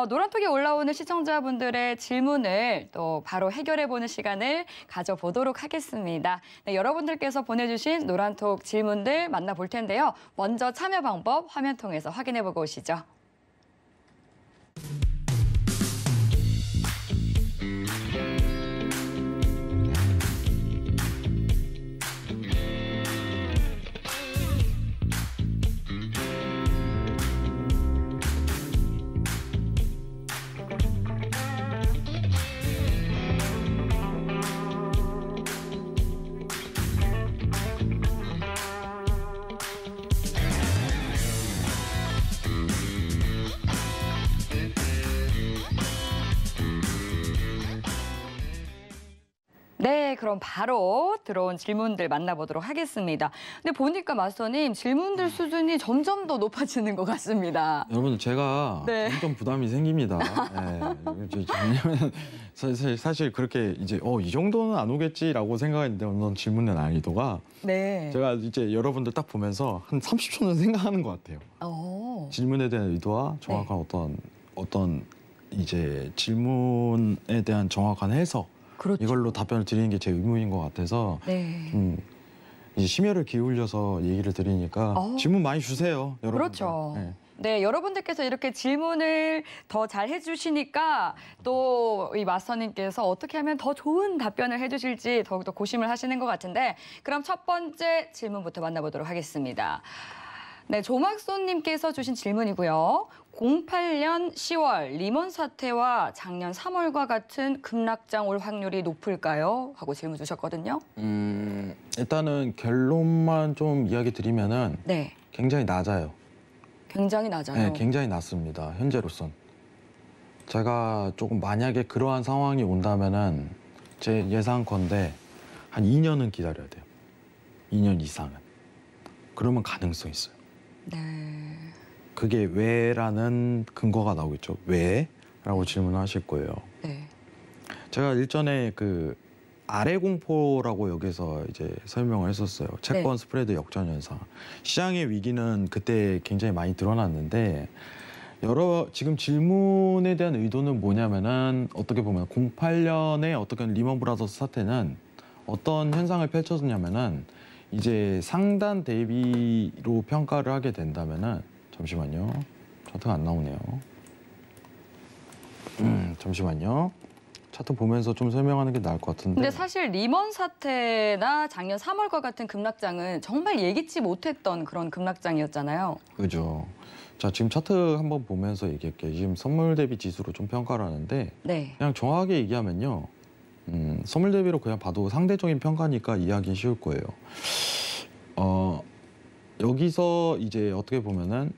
노란톡에 올라오는 시청자분들의 질문을 또 바로 해결해보는 시간을 가져보도록 하겠습니다. 네, 여러분들께서 보내주신 노란톡 질문들 만나볼 텐데요. 먼저 참여 방법 화면 통해서 확인해보고 오시죠. 네, 그럼 바로 들어온 질문들 만나보도록 하겠습니다. 근데 보니까 마스터님 질문들 수준이 점점 더 높아지는 것 같습니다. 여러분들 제가 네. 점점 부담이 생깁니다. 왜냐면 사실 그렇게 이제 이 정도는 안 오겠지라고 생각했는데 어떤 질문의 난이도가 네. 제가 이제 여러분들 딱 보면서 한 30초는 생각하는 것 같아요. 질문에 대한 의도와 정확한 어떤 이제 질문에 대한 정확한 해석 그렇죠. 이걸로 답변을 드리는 게 제 의무인 것 같아서 네. 좀 이제 심혈을 기울여서 얘기를 드리니까 질문 많이 주세요, 여러분. 그렇죠. 네. 네, 여러분들께서 이렇게 질문을 더 잘 해주시니까 또 이 마스터님께서 어떻게 하면 더 좋은 답변을 해주실지 더욱더 고심을 하시는 것 같은데 그럼 첫 번째 질문부터 만나보도록 하겠습니다. 네, 조막손님께서 주신 질문이고요. 08년 10월 리먼 사태와 작년 3월과 같은 급락장 올 확률이 높을까요? 하고 질문 주셨거든요. 일단은 결론만 좀 이야기 드리면은 네, 굉장히 낮아요. 굉장히 낮아요. 네, 굉장히 낮습니다. 현재로선. 제가 조금 만약에 그러한 상황이 온다면은 제 예상컨대 한 2년은 기다려야 돼요. 2년 이상은. 그러면 가능성이 있어요. 네. 그게 왜라는 근거가 나오겠죠. 왜? 라고 질문을 하실 거예요. 네. 제가 일전에 그 아래 공포라고 여기서 이제 설명을 했었어요. 채권 스프레드 역전 현상. 시장의 위기는 그때 굉장히 많이 드러났는데 지금 질문에 대한 의도는 뭐냐면은 어떻게 보면 08년에 어떻게 리먼 브라더스 사태는 어떤 현상을 펼쳤냐면은 이제 상단 대비로 평가를 하게 된다면은 잠시만요. 차트가 안 나오네요. 잠시만요. 차트 보면서 좀 설명하는 게 나을 것 같은데. 근데 사실 리먼 사태나 작년 3월과 같은 급락장은 정말 예기치 못했던 그런 급락장이었잖아요. 그죠. 자, 지금 차트 한번 보면서 얘기할게요. 지금 선물 대비 지수로 좀 평가를 하는데 네. 그냥 정확하게 얘기하면요. 선물 대비로 그냥 봐도 상대적인 평가니까 이해하기 쉬울 거예요. 여기서 이제 어떻게 보면은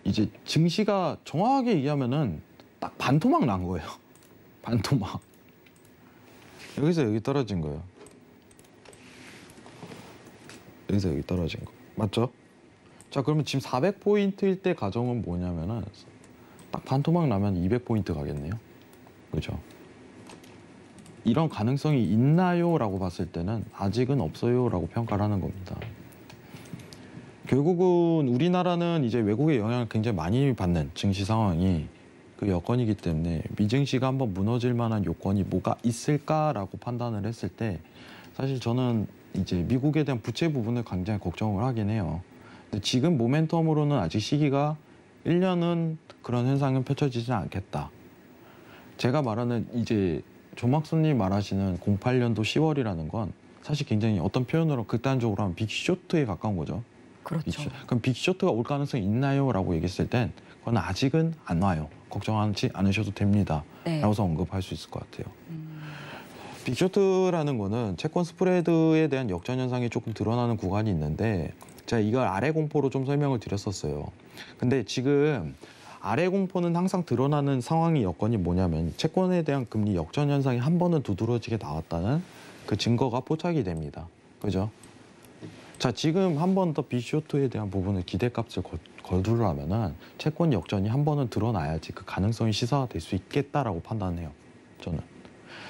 이제 증시가 정확하게 얘기하면은 딱 반토막 난 거예요. 반토막. 여기서 여기 떨어진 거예요. 여기서 여기 떨어진 거. 맞죠? 자, 그러면 지금 400포인트일 때 가정은 뭐냐면은 딱 반토막 나면 200포인트 가겠네요. 그죠? 이런 가능성이 있나요? 라고 봤을 때는 아직은 없어요. 라고 평가를 하는 겁니다. 결국은 우리나라는 이제 외국의 영향을 굉장히 많이 받는 증시 상황이 그 여건이기 때문에 미증시가 한번 무너질 만한 요건이 뭐가 있을까라고 판단을 했을 때 사실 저는 이제 미국에 대한 부채 부분을 굉장히 걱정을 하긴 해요. 근데 지금 모멘텀으로는 아직 시기가 1년은 그런 현상은 펼쳐지지는 않겠다. 제가 말하는 이제 조막수님 말하시는 08년도 10월이라는 건 사실 굉장히 어떤 표현으로 극단적으로 하면 빅쇼트에 가까운 거죠. 그렇죠. 그럼 빅쇼트가 올 가능성이 있나요? 라고 얘기했을 땐 그건 아직은 안 와요. 걱정하지 않으셔도 됩니다. 네. 라고서 언급할 수 있을 것 같아요. 빅쇼트라는 거는 채권 스프레드에 대한 역전 현상이 조금 드러나는 구간이 있는데 제가 이걸 아래 공포로 좀 설명을 드렸었어요. 근데 지금 아래 공포는 항상 드러나는 상황이 여건이 뭐냐면 채권에 대한 금리 역전 현상이 한 번은 두드러지게 나왔다는 그 증거가 포착이 됩니다. 그죠? 자, 지금 한 번 더 빅쇼트에 대한 부분을 기대값을 거두려면은 채권 역전이 한 번은 드러나야지 그 가능성이 시사될 수 있겠다라고 판단해요. 저는.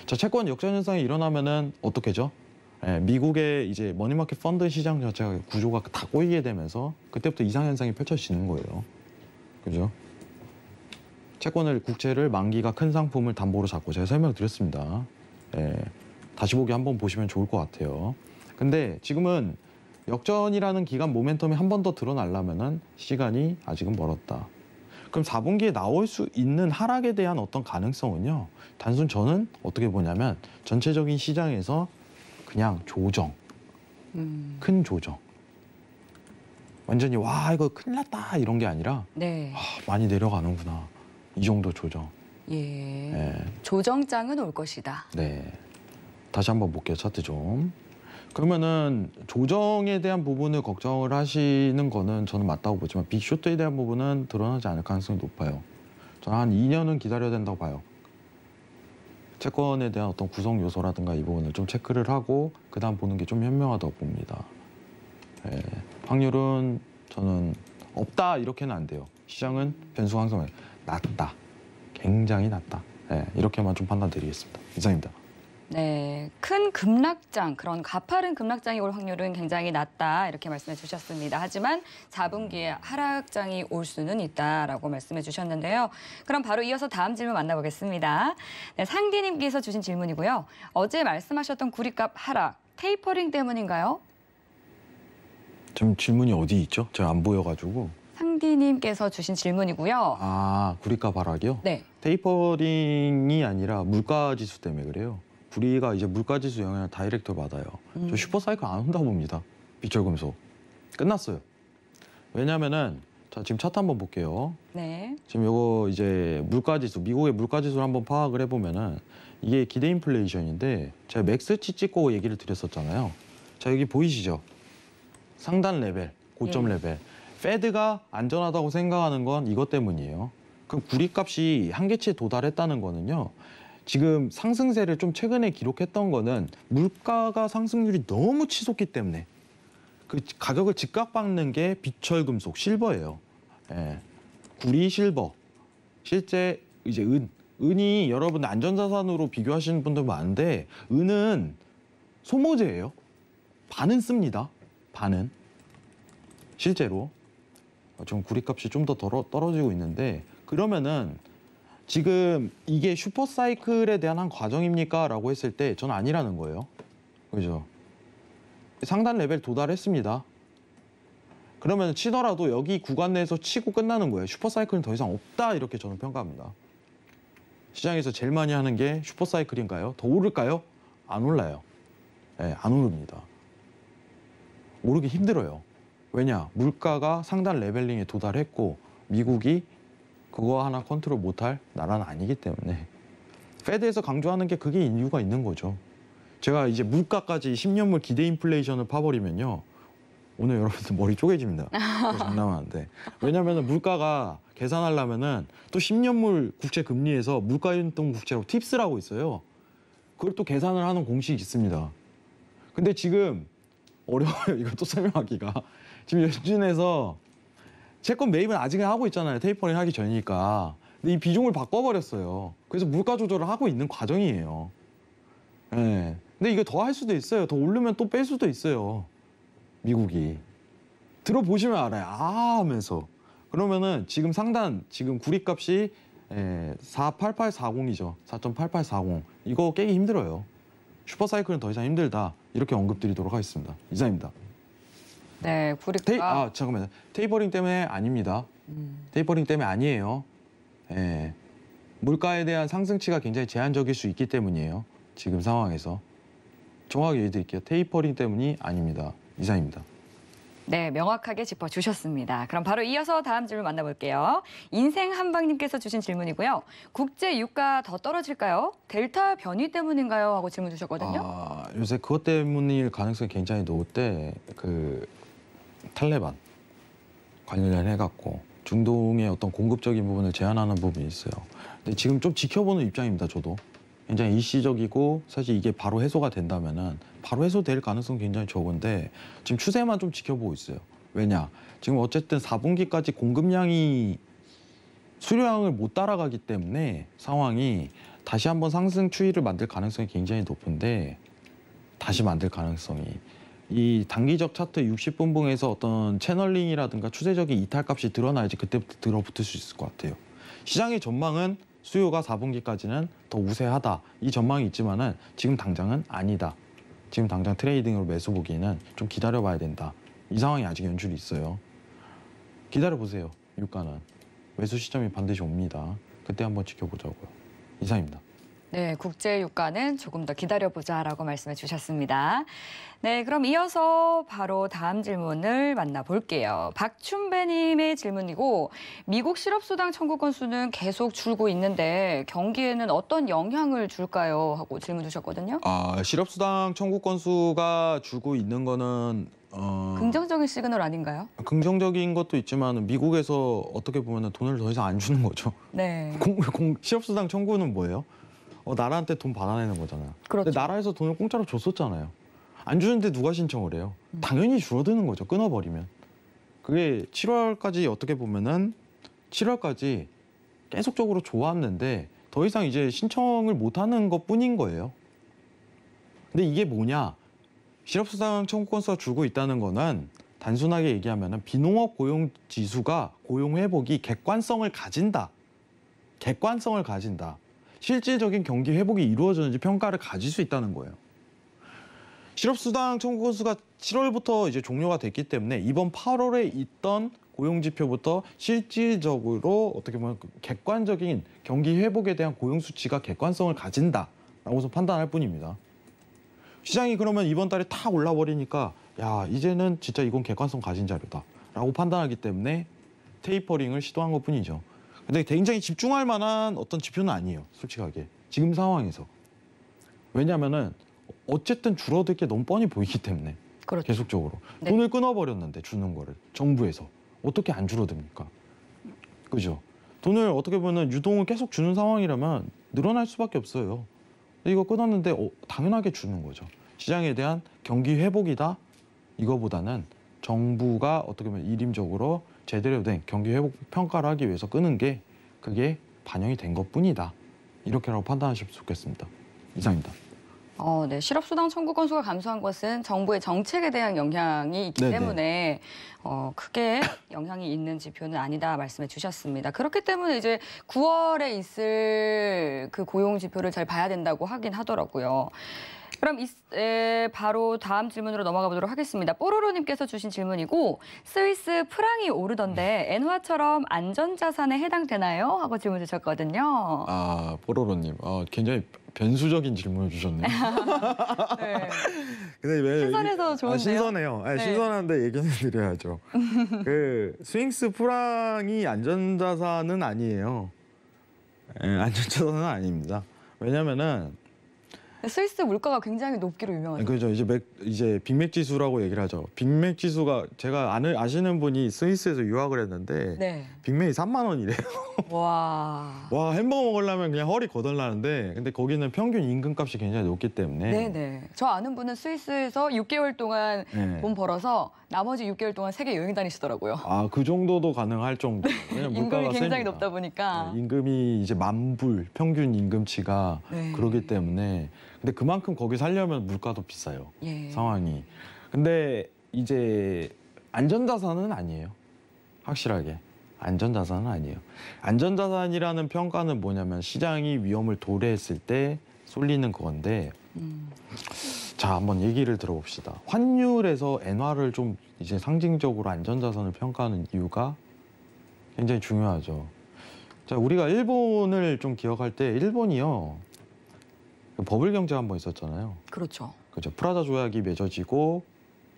자, 채권 역전 현상이 일어나면은 어떻게죠? 예, 미국의 이제 머니마켓 펀드 시장 자체가 구조가 다 꼬이게 되면서 그때부터 이상 현상이 펼쳐지는 거예요. 그죠? 채권을 국채를 만기가 큰 상품을 담보로 잡고 제가 설명드렸습니다. 예, 다시 보기 한번 보시면 좋을 것 같아요. 근데 지금은 역전이라는 기간 모멘텀이 한 번 더 드러나려면은 시간이 아직은 멀었다. 그럼 4분기에 나올 수 있는 하락에 대한 어떤 가능성은요. 단순 저는 어떻게 보냐면 전체적인 시장에서 그냥 조정, 큰 조정. 완전히 와 이거 큰일 났다 이런 게 아니라 네. 많이 내려가는구나. 이 정도 조정. 예. 네. 조정장은 올 것이다. 네. 다시 한번 볼게요. 차트 좀. 그러면은 조정에 대한 부분을 걱정을 하시는 거는 저는 맞다고 보지만 빅쇼트에 대한 부분은 드러나지 않을 가능성이 높아요. 저는 한 2년은 기다려야 된다고 봐요. 채권에 대한 어떤 구성 요소라든가 이 부분을 좀 체크를 하고 그다음 보는 게 좀 현명하다고 봅니다. 예, 확률은 저는 없다 이렇게는 안 돼요. 시장은 변수가 항상 낮다. 굉장히 낮다. 예, 이렇게만 좀 판단드리겠습니다. 이상입니다. 네, 큰 급락장, 그런 가파른 급락장이 올 확률은 굉장히 낮다 이렇게 말씀해 주셨습니다. 하지만 4분기에 하락장이 올 수는 있다라고 말씀해 주셨는데요. 그럼 바로 이어서 다음 질문 만나보겠습니다. 네, 상디님께서 주신 질문이고요. 어제 말씀하셨던 구리값 하락, 테이퍼링 때문인가요? 지금 질문이 어디 있죠? 제가 안 보여가지고. 상디님께서 주신 질문이고요. 아, 구리값 하락이요? 네. 테이퍼링이 아니라 물가지수 때문에 그래요. 구리가 이제 물가지수 영향을 다이렉트 받아요. 저 슈퍼사이클 안 온다고 봅니다. 비철금속. 끝났어요. 왜냐면은 자 지금 차트 한번 볼게요. 네. 지금 요거 이제 물가지수, 미국의 물가지수를 한번 파악을 해보면은 이게 기대 인플레이션인데 제가 맥스치 찍고 얘기를 드렸었잖아요. 자 여기 보이시죠? 상단 레벨, 고점 레벨. 페드가 안전하다고 생각하는 건 이것 때문이에요. 그럼 구리값이 한계치에 도달했다는 거는요. 지금 상승세를 좀 최근에 기록했던 거는 물가가 상승률이 너무 치솟기 때문에 그 가격을 즉각받는 게 비철금속, 실버예요. 예. 구리, 실버. 실제 이제 은이 여러분 안전자산으로 비교하시는 분들 많은데 은은 소모재예요. 반은 씁니다. 반은. 실제로. 좀 구리값이 좀 더 떨어지고 있는데 그러면은 지금 이게 슈퍼사이클에 대한 한 과정입니까? 라고 했을 때 저는 아니라는 거예요. 그죠? 상단 레벨 도달했습니다. 그러면 치더라도 여기 구간 내에서 치고 끝나는 거예요. 슈퍼사이클은 더 이상 없다 이렇게 저는 평가합니다. 시장에서 제일 많이 하는 게 슈퍼사이클인가요? 더 오를까요? 안 올라요. 네, 안 오릅니다. 오르기 힘들어요. 왜냐? 물가가 상단 레벨링에 도달했고 미국이 그거 하나 컨트롤 못할 나라는 아니기 때문에 페드에서 강조하는 게 그게 이유가 있는 거죠. 제가 이제 물가까지 10년물 기대 인플레이션을 파버리면요. 오늘 여러분들 머리 쪼개집니다. 장난하는데. 왜냐하면 물가가 계산하려면은 또 10년물 국채 금리에서 물가연동 국채라고 팁스라고 있어요. 그걸 또 계산을 하는 공식이 있습니다. 근데 지금 어려워요. 이거 또 설명하기가. 지금 연준에서 채권 매입은 아직은 하고 있잖아요. 테이퍼링 하기 전이니까. 근데 이 비중을 바꿔버렸어요. 그래서 물가 조절을 하고 있는 과정이에요. 네. 근데 이거 더 할 수도 있어요. 더 오르면 또 뺄 수도 있어요. 미국이. 들어보시면 알아요. 아 하면서. 그러면은 지금 상단, 지금 구리값이 48840이죠. 4.8840. 이거 깨기 힘들어요. 슈퍼사이클은 더 이상 힘들다. 이렇게 언급드리도록 하겠습니다. 이상입니다. 네, 구리값. 잠깐만요. 테이퍼링 때문에 아닙니다. 테이퍼링 때문에 아니에요. 예. 물가에 대한 상승치가 굉장히 제한적일 수 있기 때문이에요. 지금 상황에서. 정확하게 얘기 드릴게요. 테이퍼링 때문이 아닙니다. 이상입니다. 네, 명확하게 짚어주셨습니다. 그럼 바로 이어서 다음 질문 만나볼게요. 인생 한방님께서 주신 질문이고요. 국제 유가 더 떨어질까요? 델타 변이 때문인가요? 하고 질문 주셨거든요. 요새 그것 때문일 가능성이 굉장히 높대. 그 탈레반 관련해갖고 중동의 어떤 공급적인 부분을 제한하는 부분이 있어요. 근데 지금 좀 지켜보는 입장입니다. 저도. 굉장히 일시적이고 사실 이게 바로 해소가 된다면은 바로 해소될 가능성은 굉장히 적은데 지금 추세만 좀 지켜보고 있어요. 왜냐? 지금 어쨌든 4분기까지 공급량이 수량을 못 따라가기 때문에 상황이 다시 한번 상승 추이를 만들 가능성이 굉장히 높은데 다시 만들 가능성이 이 단기적 차트 60분봉에서 어떤 채널링이라든가 추세적인 이탈값이 드러나야지 그때부터 들어붙을 수 있을 것 같아요. 시장의 전망은 수요가 4분기까지는 더 우세하다. 이 전망이 있지만은 지금 당장은 아니다. 지금 당장 트레이딩으로 매수 보기에는 좀 기다려봐야 된다. 이 상황이 아직 연출이 있어요. 기다려보세요. 유가는. 매수 시점이 반드시 옵니다. 그때 한번 지켜보자고요. 이상입니다. 네, 국제 유가는 조금 더 기다려보자라고 말씀해 주셨습니다. 네, 그럼 이어서 바로 다음 질문을 만나볼게요. 박춘배님의 질문이고 미국 실업수당 청구 건수는 계속 줄고 있는데 경기에는 어떤 영향을 줄까요? 하고 질문 주셨거든요. 실업수당 청구 건수가 줄고 있는 거는 긍정적인 시그널 아닌가요? 긍정적인 것도 있지만 미국에서 어떻게 보면 돈을 더 이상 안 주는 거죠. 네. 실업수당 청구는 뭐예요? 나라한테 돈 받아내는 거잖아요. 그렇죠. 근데 나라에서 돈을 공짜로 줬었잖아요. 안 주는데 누가 신청을 해요? 당연히 줄어드는 거죠. 끊어버리면. 그게 7월까지 어떻게 보면은 7월까지 계속적으로 좋았는데 더 이상 이제 신청을 못하는 것뿐인 거예요. 근데 이게 뭐냐? 실업수당 청구 건수가 줄고 있다는 거는 단순하게 얘기하면은 비농업 고용 지수가 고용 회복이 객관성을 가진다. 객관성을 가진다. 실질적인 경기 회복이 이루어졌는지 평가를 가질 수 있다는 거예요. 실업수당 청구 건수가 7월부터 이제 종료가 됐기 때문에 이번 8월에 있던 고용 지표부터 실질적으로 어떻게 보면 객관적인 경기 회복에 대한 고용 수치가 객관성을 가진다라고서 판단할 뿐입니다. 시장이 그러면 이번 달에 탁 올라버리니까 야 이제는 진짜 이건 객관성 가진 자료다라고 판단하기 때문에 테이퍼링을 시도한 것뿐이죠. 근데 굉장히 집중할 만한 어떤 지표는 아니에요. 솔직하게. 지금 상황에서. 왜냐하면은 어쨌든 줄어들 게 너무 뻔히 보이기 때문에. 그렇죠. 계속적으로. 네. 돈을 끊어버렸는데 주는 거를. 정부에서. 어떻게 안 줄어듭니까? 그죠? 돈을 어떻게 보면 유동을 계속 주는 상황이라면 늘어날 수밖에 없어요. 이거 끊었는데 당연하게 주는 거죠. 시장에 대한 경기 회복이다. 이거보다는 정부가 어떻게 보면 일임적으로 제대로 된 경기 회복 평가를 하기 위해서 끄는 게 그게 반영이 된 것뿐이다. 이렇게라고 판단하시면 좋겠습니다. 이상입니다. 네. 실업수당 청구 건수가 감소한 것은 정부의 정책에 대한 영향이 있기 네네. 때문에 크게 영향이 있는 지표는 아니다 말씀해 주셨습니다. 그렇기 때문에 이제 9월에 있을 그 고용 지표를 잘 봐야 된다고 하긴 하더라고요. 그럼 바로 다음 질문으로 넘어가 보도록 하겠습니다. 뽀로로님께서 주신 질문이고 스위스 프랑이 오르던데 엔화처럼 안전자산에 해당되나요? 하고 질문 주셨거든요. 뽀로로님. 굉장히 변수적인 질문을 주셨네요. 네. 근데 왜 신선해서 좋은데요? 신선해요. 네. 신선한데 얘기는 드려야죠. 그 스윙스 프랑이 안전자산은 아니에요. 안전자산은 아닙니다. 왜냐면은 스위스 물가가 굉장히 높기로 유명하죠. 그죠. 이제 빅맥 지수라고 얘기를 하죠. 빅맥 지수가 제가 아시는 분이 스위스에서 유학을 했는데 네. 빅맥이 3만 원이래요. 와. 와, 햄버거 먹으려면 그냥 허리 거덜나는데 근데 거기는 평균 임금값이 굉장히 높기 때문에 네네. 저 아는 분은 스위스에서 6개월 동안 네. 돈 벌어서 나머지 6개월 동안 세계 여행 다니시더라고요. 아, 그 정도도 가능할 정도. 왜냐면 임금이 물가가 굉장히 세니까. 높다 보니까. 네, 임금이 이제 10,000불 평균 임금치가 네. 그러기 때문에 근데 그만큼 거기 살려면 물가도 비싸요. 예. 상황이. 근데 이제 안전자산은 아니에요. 확실하게. 안전자산은 아니에요. 안전자산이라는 평가는 뭐냐면 시장이 위험을 도래했을 때 쏠리는 건데 자, 한번 얘기를 들어봅시다. 환율에서 엔화를 좀 이제 상징적으로 안전자산을 평가하는 이유가 굉장히 중요하죠. 자, 우리가 일본을 좀 기억할 때 일본이요. 버블 경제가 한번 있었잖아요. 그렇죠. 그죠. 프라자 조약이 맺어지고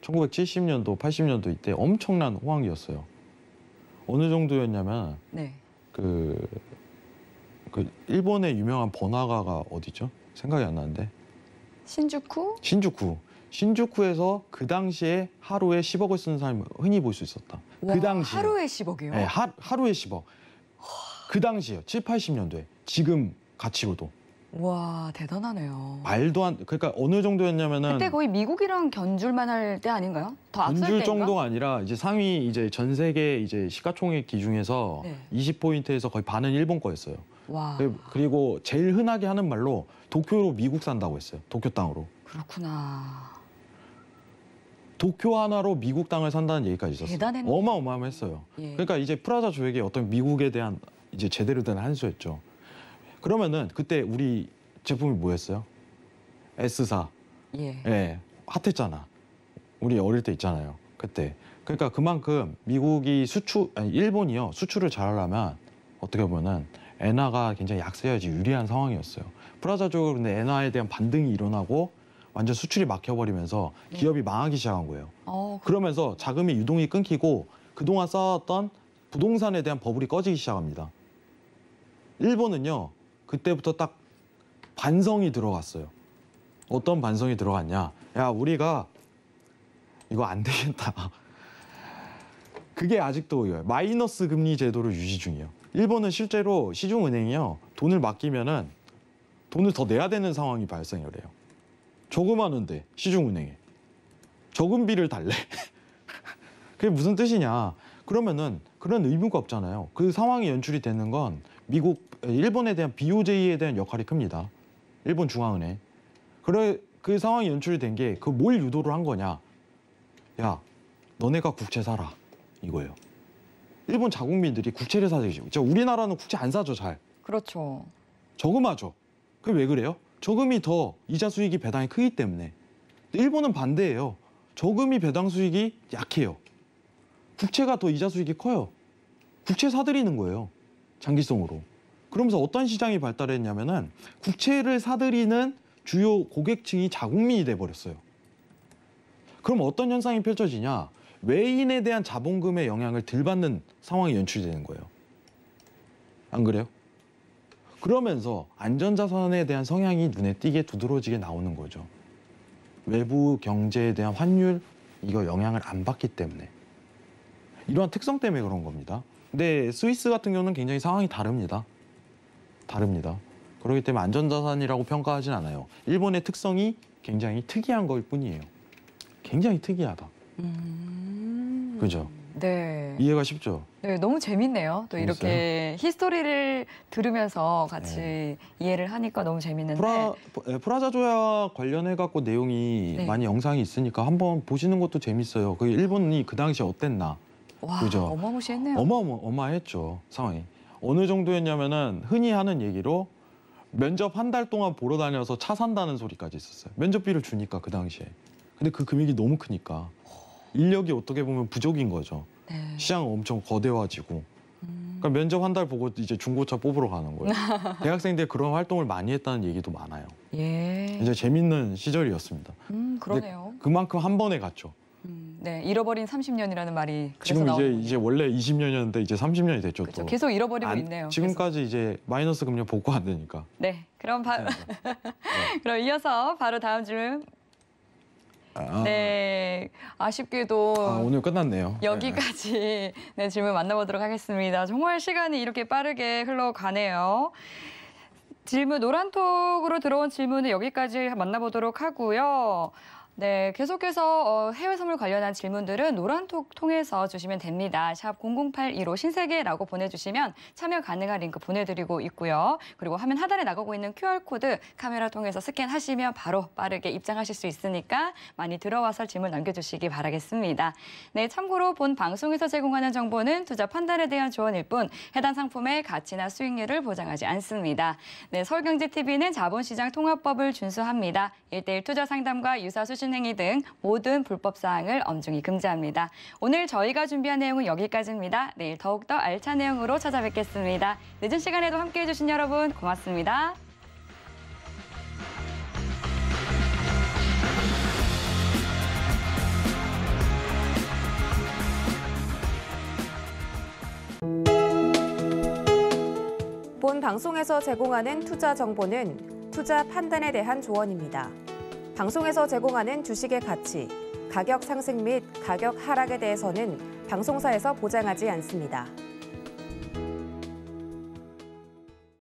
1970년도, 80년도 이때 엄청난 호황이었어요. 어느 정도였냐면 네. 그 일본의 유명한 번화가가 어디죠? 생각이 안 나는데. 신주쿠? 신주쿠에서 그 당시에 하루에 10억을 쓰는 사람이 흔히 볼 수 있었다. 와, 그 당시에. 하루에 10억이요? 네, 하루에 10억. 그 당시에요. 7, 80년도에. 지금 가치로도. 와, 대단하네요. 말도 안, 그러니까 어느 정도였냐면은. 그때 거의 미국이랑 견줄만 할 때 아닌가요? 더 앞설 견줄 때인가? 정도가 아니라 이제 상위 이제 전 세계 이제 시가총액 기준에서 네. 20포인트에서 거의 반은 일본 거였어요. 와, 그리고 제일 흔하게 하는 말로 도쿄로 미국 산다고 했어요. 도쿄 땅으로. 그렇구나. 도쿄 하나로 미국 땅을 산다는 얘기까지 있었어요. 대단했네요. 어마어마했어요. 예. 그러니까 이제 프라자 조약이 어떤 미국에 대한 이제 제대로 된 한수였죠. 그러면은 그때 우리 제품이 뭐였어요? S사. 예. 예, 핫했잖아. 우리 어릴 때 있잖아요. 그때. 그러니까 그만큼 미국이 일본이요. 수출을 잘하려면 어떻게 보면은 엔화가 굉장히 약세여야지 유리한 상황이었어요. 프라자 조약으로 근데 엔화에 대한 반등이 일어나고 완전 수출이 막혀버리면서 기업이 망하기 시작한 거예요. 그러면서 자금의 유동이 끊기고 그동안 쌓았던 부동산에 대한 버블이 꺼지기 시작합니다. 일본은요. 그때부터 딱 반성이 들어갔어요. 어떤 반성이 들어갔냐. 야, 우리가 이거 안 되겠다. 그게 아직도 마이너스 금리 제도를 유지 중이에요. 일본은 실제로 시중은행이요. 돈을 맡기면은 돈을 더 내야 되는 상황이 발생을 해요. 저금하는데 시중은행에 저금비를 달래. 그게 무슨 뜻이냐. 그러면은 그런 의무가 없잖아요. 그 상황이 연출이 되는 건 일본에 대한 BOJ에 대한 역할이 큽니다. 일본 중앙은행. 그 상황이 연출이 된 게 그 뭘 유도를 한 거냐. 야, 너네가 국채 사라. 이거예요. 일본 자국민들이 국채를 사들이죠. 우리나라는 국채 안 사죠, 잘. 그렇죠. 저금하죠. 그게 왜 그래요? 저금이 더 이자 수익이 배당이 크기 때문에. 일본은 반대예요. 저금이 배당 수익이 약해요. 국채가 더 이자 수익이 커요. 국채 사들이는 거예요. 장기성으로. 그러면서 어떤 시장이 발달했냐면은 국채를 사들이는 주요 고객층이 자국민이 돼버렸어요. 그럼 어떤 현상이 펼쳐지냐? 외인에 대한 자본금의 영향을 덜 받는 상황이 연출이 되는 거예요. 안 그래요? 그러면서 안전자산에 대한 성향이 눈에 띄게 두드러지게 나오는 거죠. 외부 경제에 대한 환율, 이거 영향을 안 받기 때문에. 이러한 특성 때문에 그런 겁니다. 근데 스위스 같은 경우는 굉장히 상황이 다릅니다. 그렇기 때문에 안전자산이라고 평가하진 않아요. 일본의 특성이 굉장히 특이한 걸 뿐이에요. 굉장히 특이하다. 그죠? 네. 이해가 쉽죠? 네, 너무 재밌네요. 또 이렇게 히스토리를 들으면서 같이 이해를 하니까 너무 재밌는데. 프라자 조약 관련해 갖고 내용이 네. 많이 영상이 있으니까 한번 보시는 것도 재밌어요. 그 일본이 그 당시 어땠나? 와, 그죠? 어마무시했네요. 어마어마했죠, 상황이. 어느 정도였냐면은 흔히 하는 얘기로 면접 한 달 동안 보러 다녀서 차 산다는 소리까지 있었어요. 면접비를 주니까 그 당시에. 근데 그 금액이 너무 크니까 인력이 어떻게 보면 부족인 거죠. 네. 시장은 엄청 거대화지고. 그러니까 면접 한 달 보고 이제 중고차 뽑으러 가는 거예요. 대학생들 그런 활동을 많이 했다는 얘기도 많아요. 예. 이제 재밌는 시절이었습니다. 그러네요. 그만큼 한 번에 갔죠. 네. 네, 잃어버린 30년이라는 말이 그래서 지금 나오는 이제 원래 20년이었는데 이제 30년이 됐죠. 그렇죠. 또. 계속 잃어버리고 있네요. 지금까지 이제 마이너스 금리 복구 안 되니까. 네, 그럼 네. 그럼 이어서 바로 다음 질문. 아, 네, 아쉽게도 오늘 끝났네요. 여기까지 네, 질문 만나보도록 하겠습니다. 정말 시간이 이렇게 빠르게 흘러가네요. 질문 노란톡으로 들어온 질문은 여기까지 만나보도록 하고요. 네, 계속해서 해외 선물 관련한 질문들은 노란톡 통해서 주시면 됩니다. 샵 0082로 신세계라고 보내주시면 참여 가능한 링크 보내드리고 있고요. 그리고 화면 하단에 나가고 있는 QR코드 카메라 통해서 스캔하시면 바로 빠르게 입장하실 수 있으니까 많이 들어와서 질문 남겨주시기 바라겠습니다. 네, 참고로 본 방송에서 제공하는 정보는 투자 판단에 대한 조언일 뿐 해당 상품의 가치나 수익률을 보장하지 않습니다. 네, 서울경제TV는 자본시장 통합법을 준수합니다. 1:1 투자 상담과 유사 수신 행위 등 모든 불법 사항을 엄중히 금지합니다. 오늘 저희가 준비한 내용은 여기까지입니다. 내일 더욱더 알찬 내용으로 찾아뵙겠습니다. 늦은 시간에도 함께해 주신 여러분 고맙습니다. 본 방송에서 제공하는 투자 정보는 투자 판단에 대한 조언입니다. 방송에서 제공하는 주식의 가치, 가격 상승 및 가격 하락에 대해서는 방송사에서 보장하지 않습니다.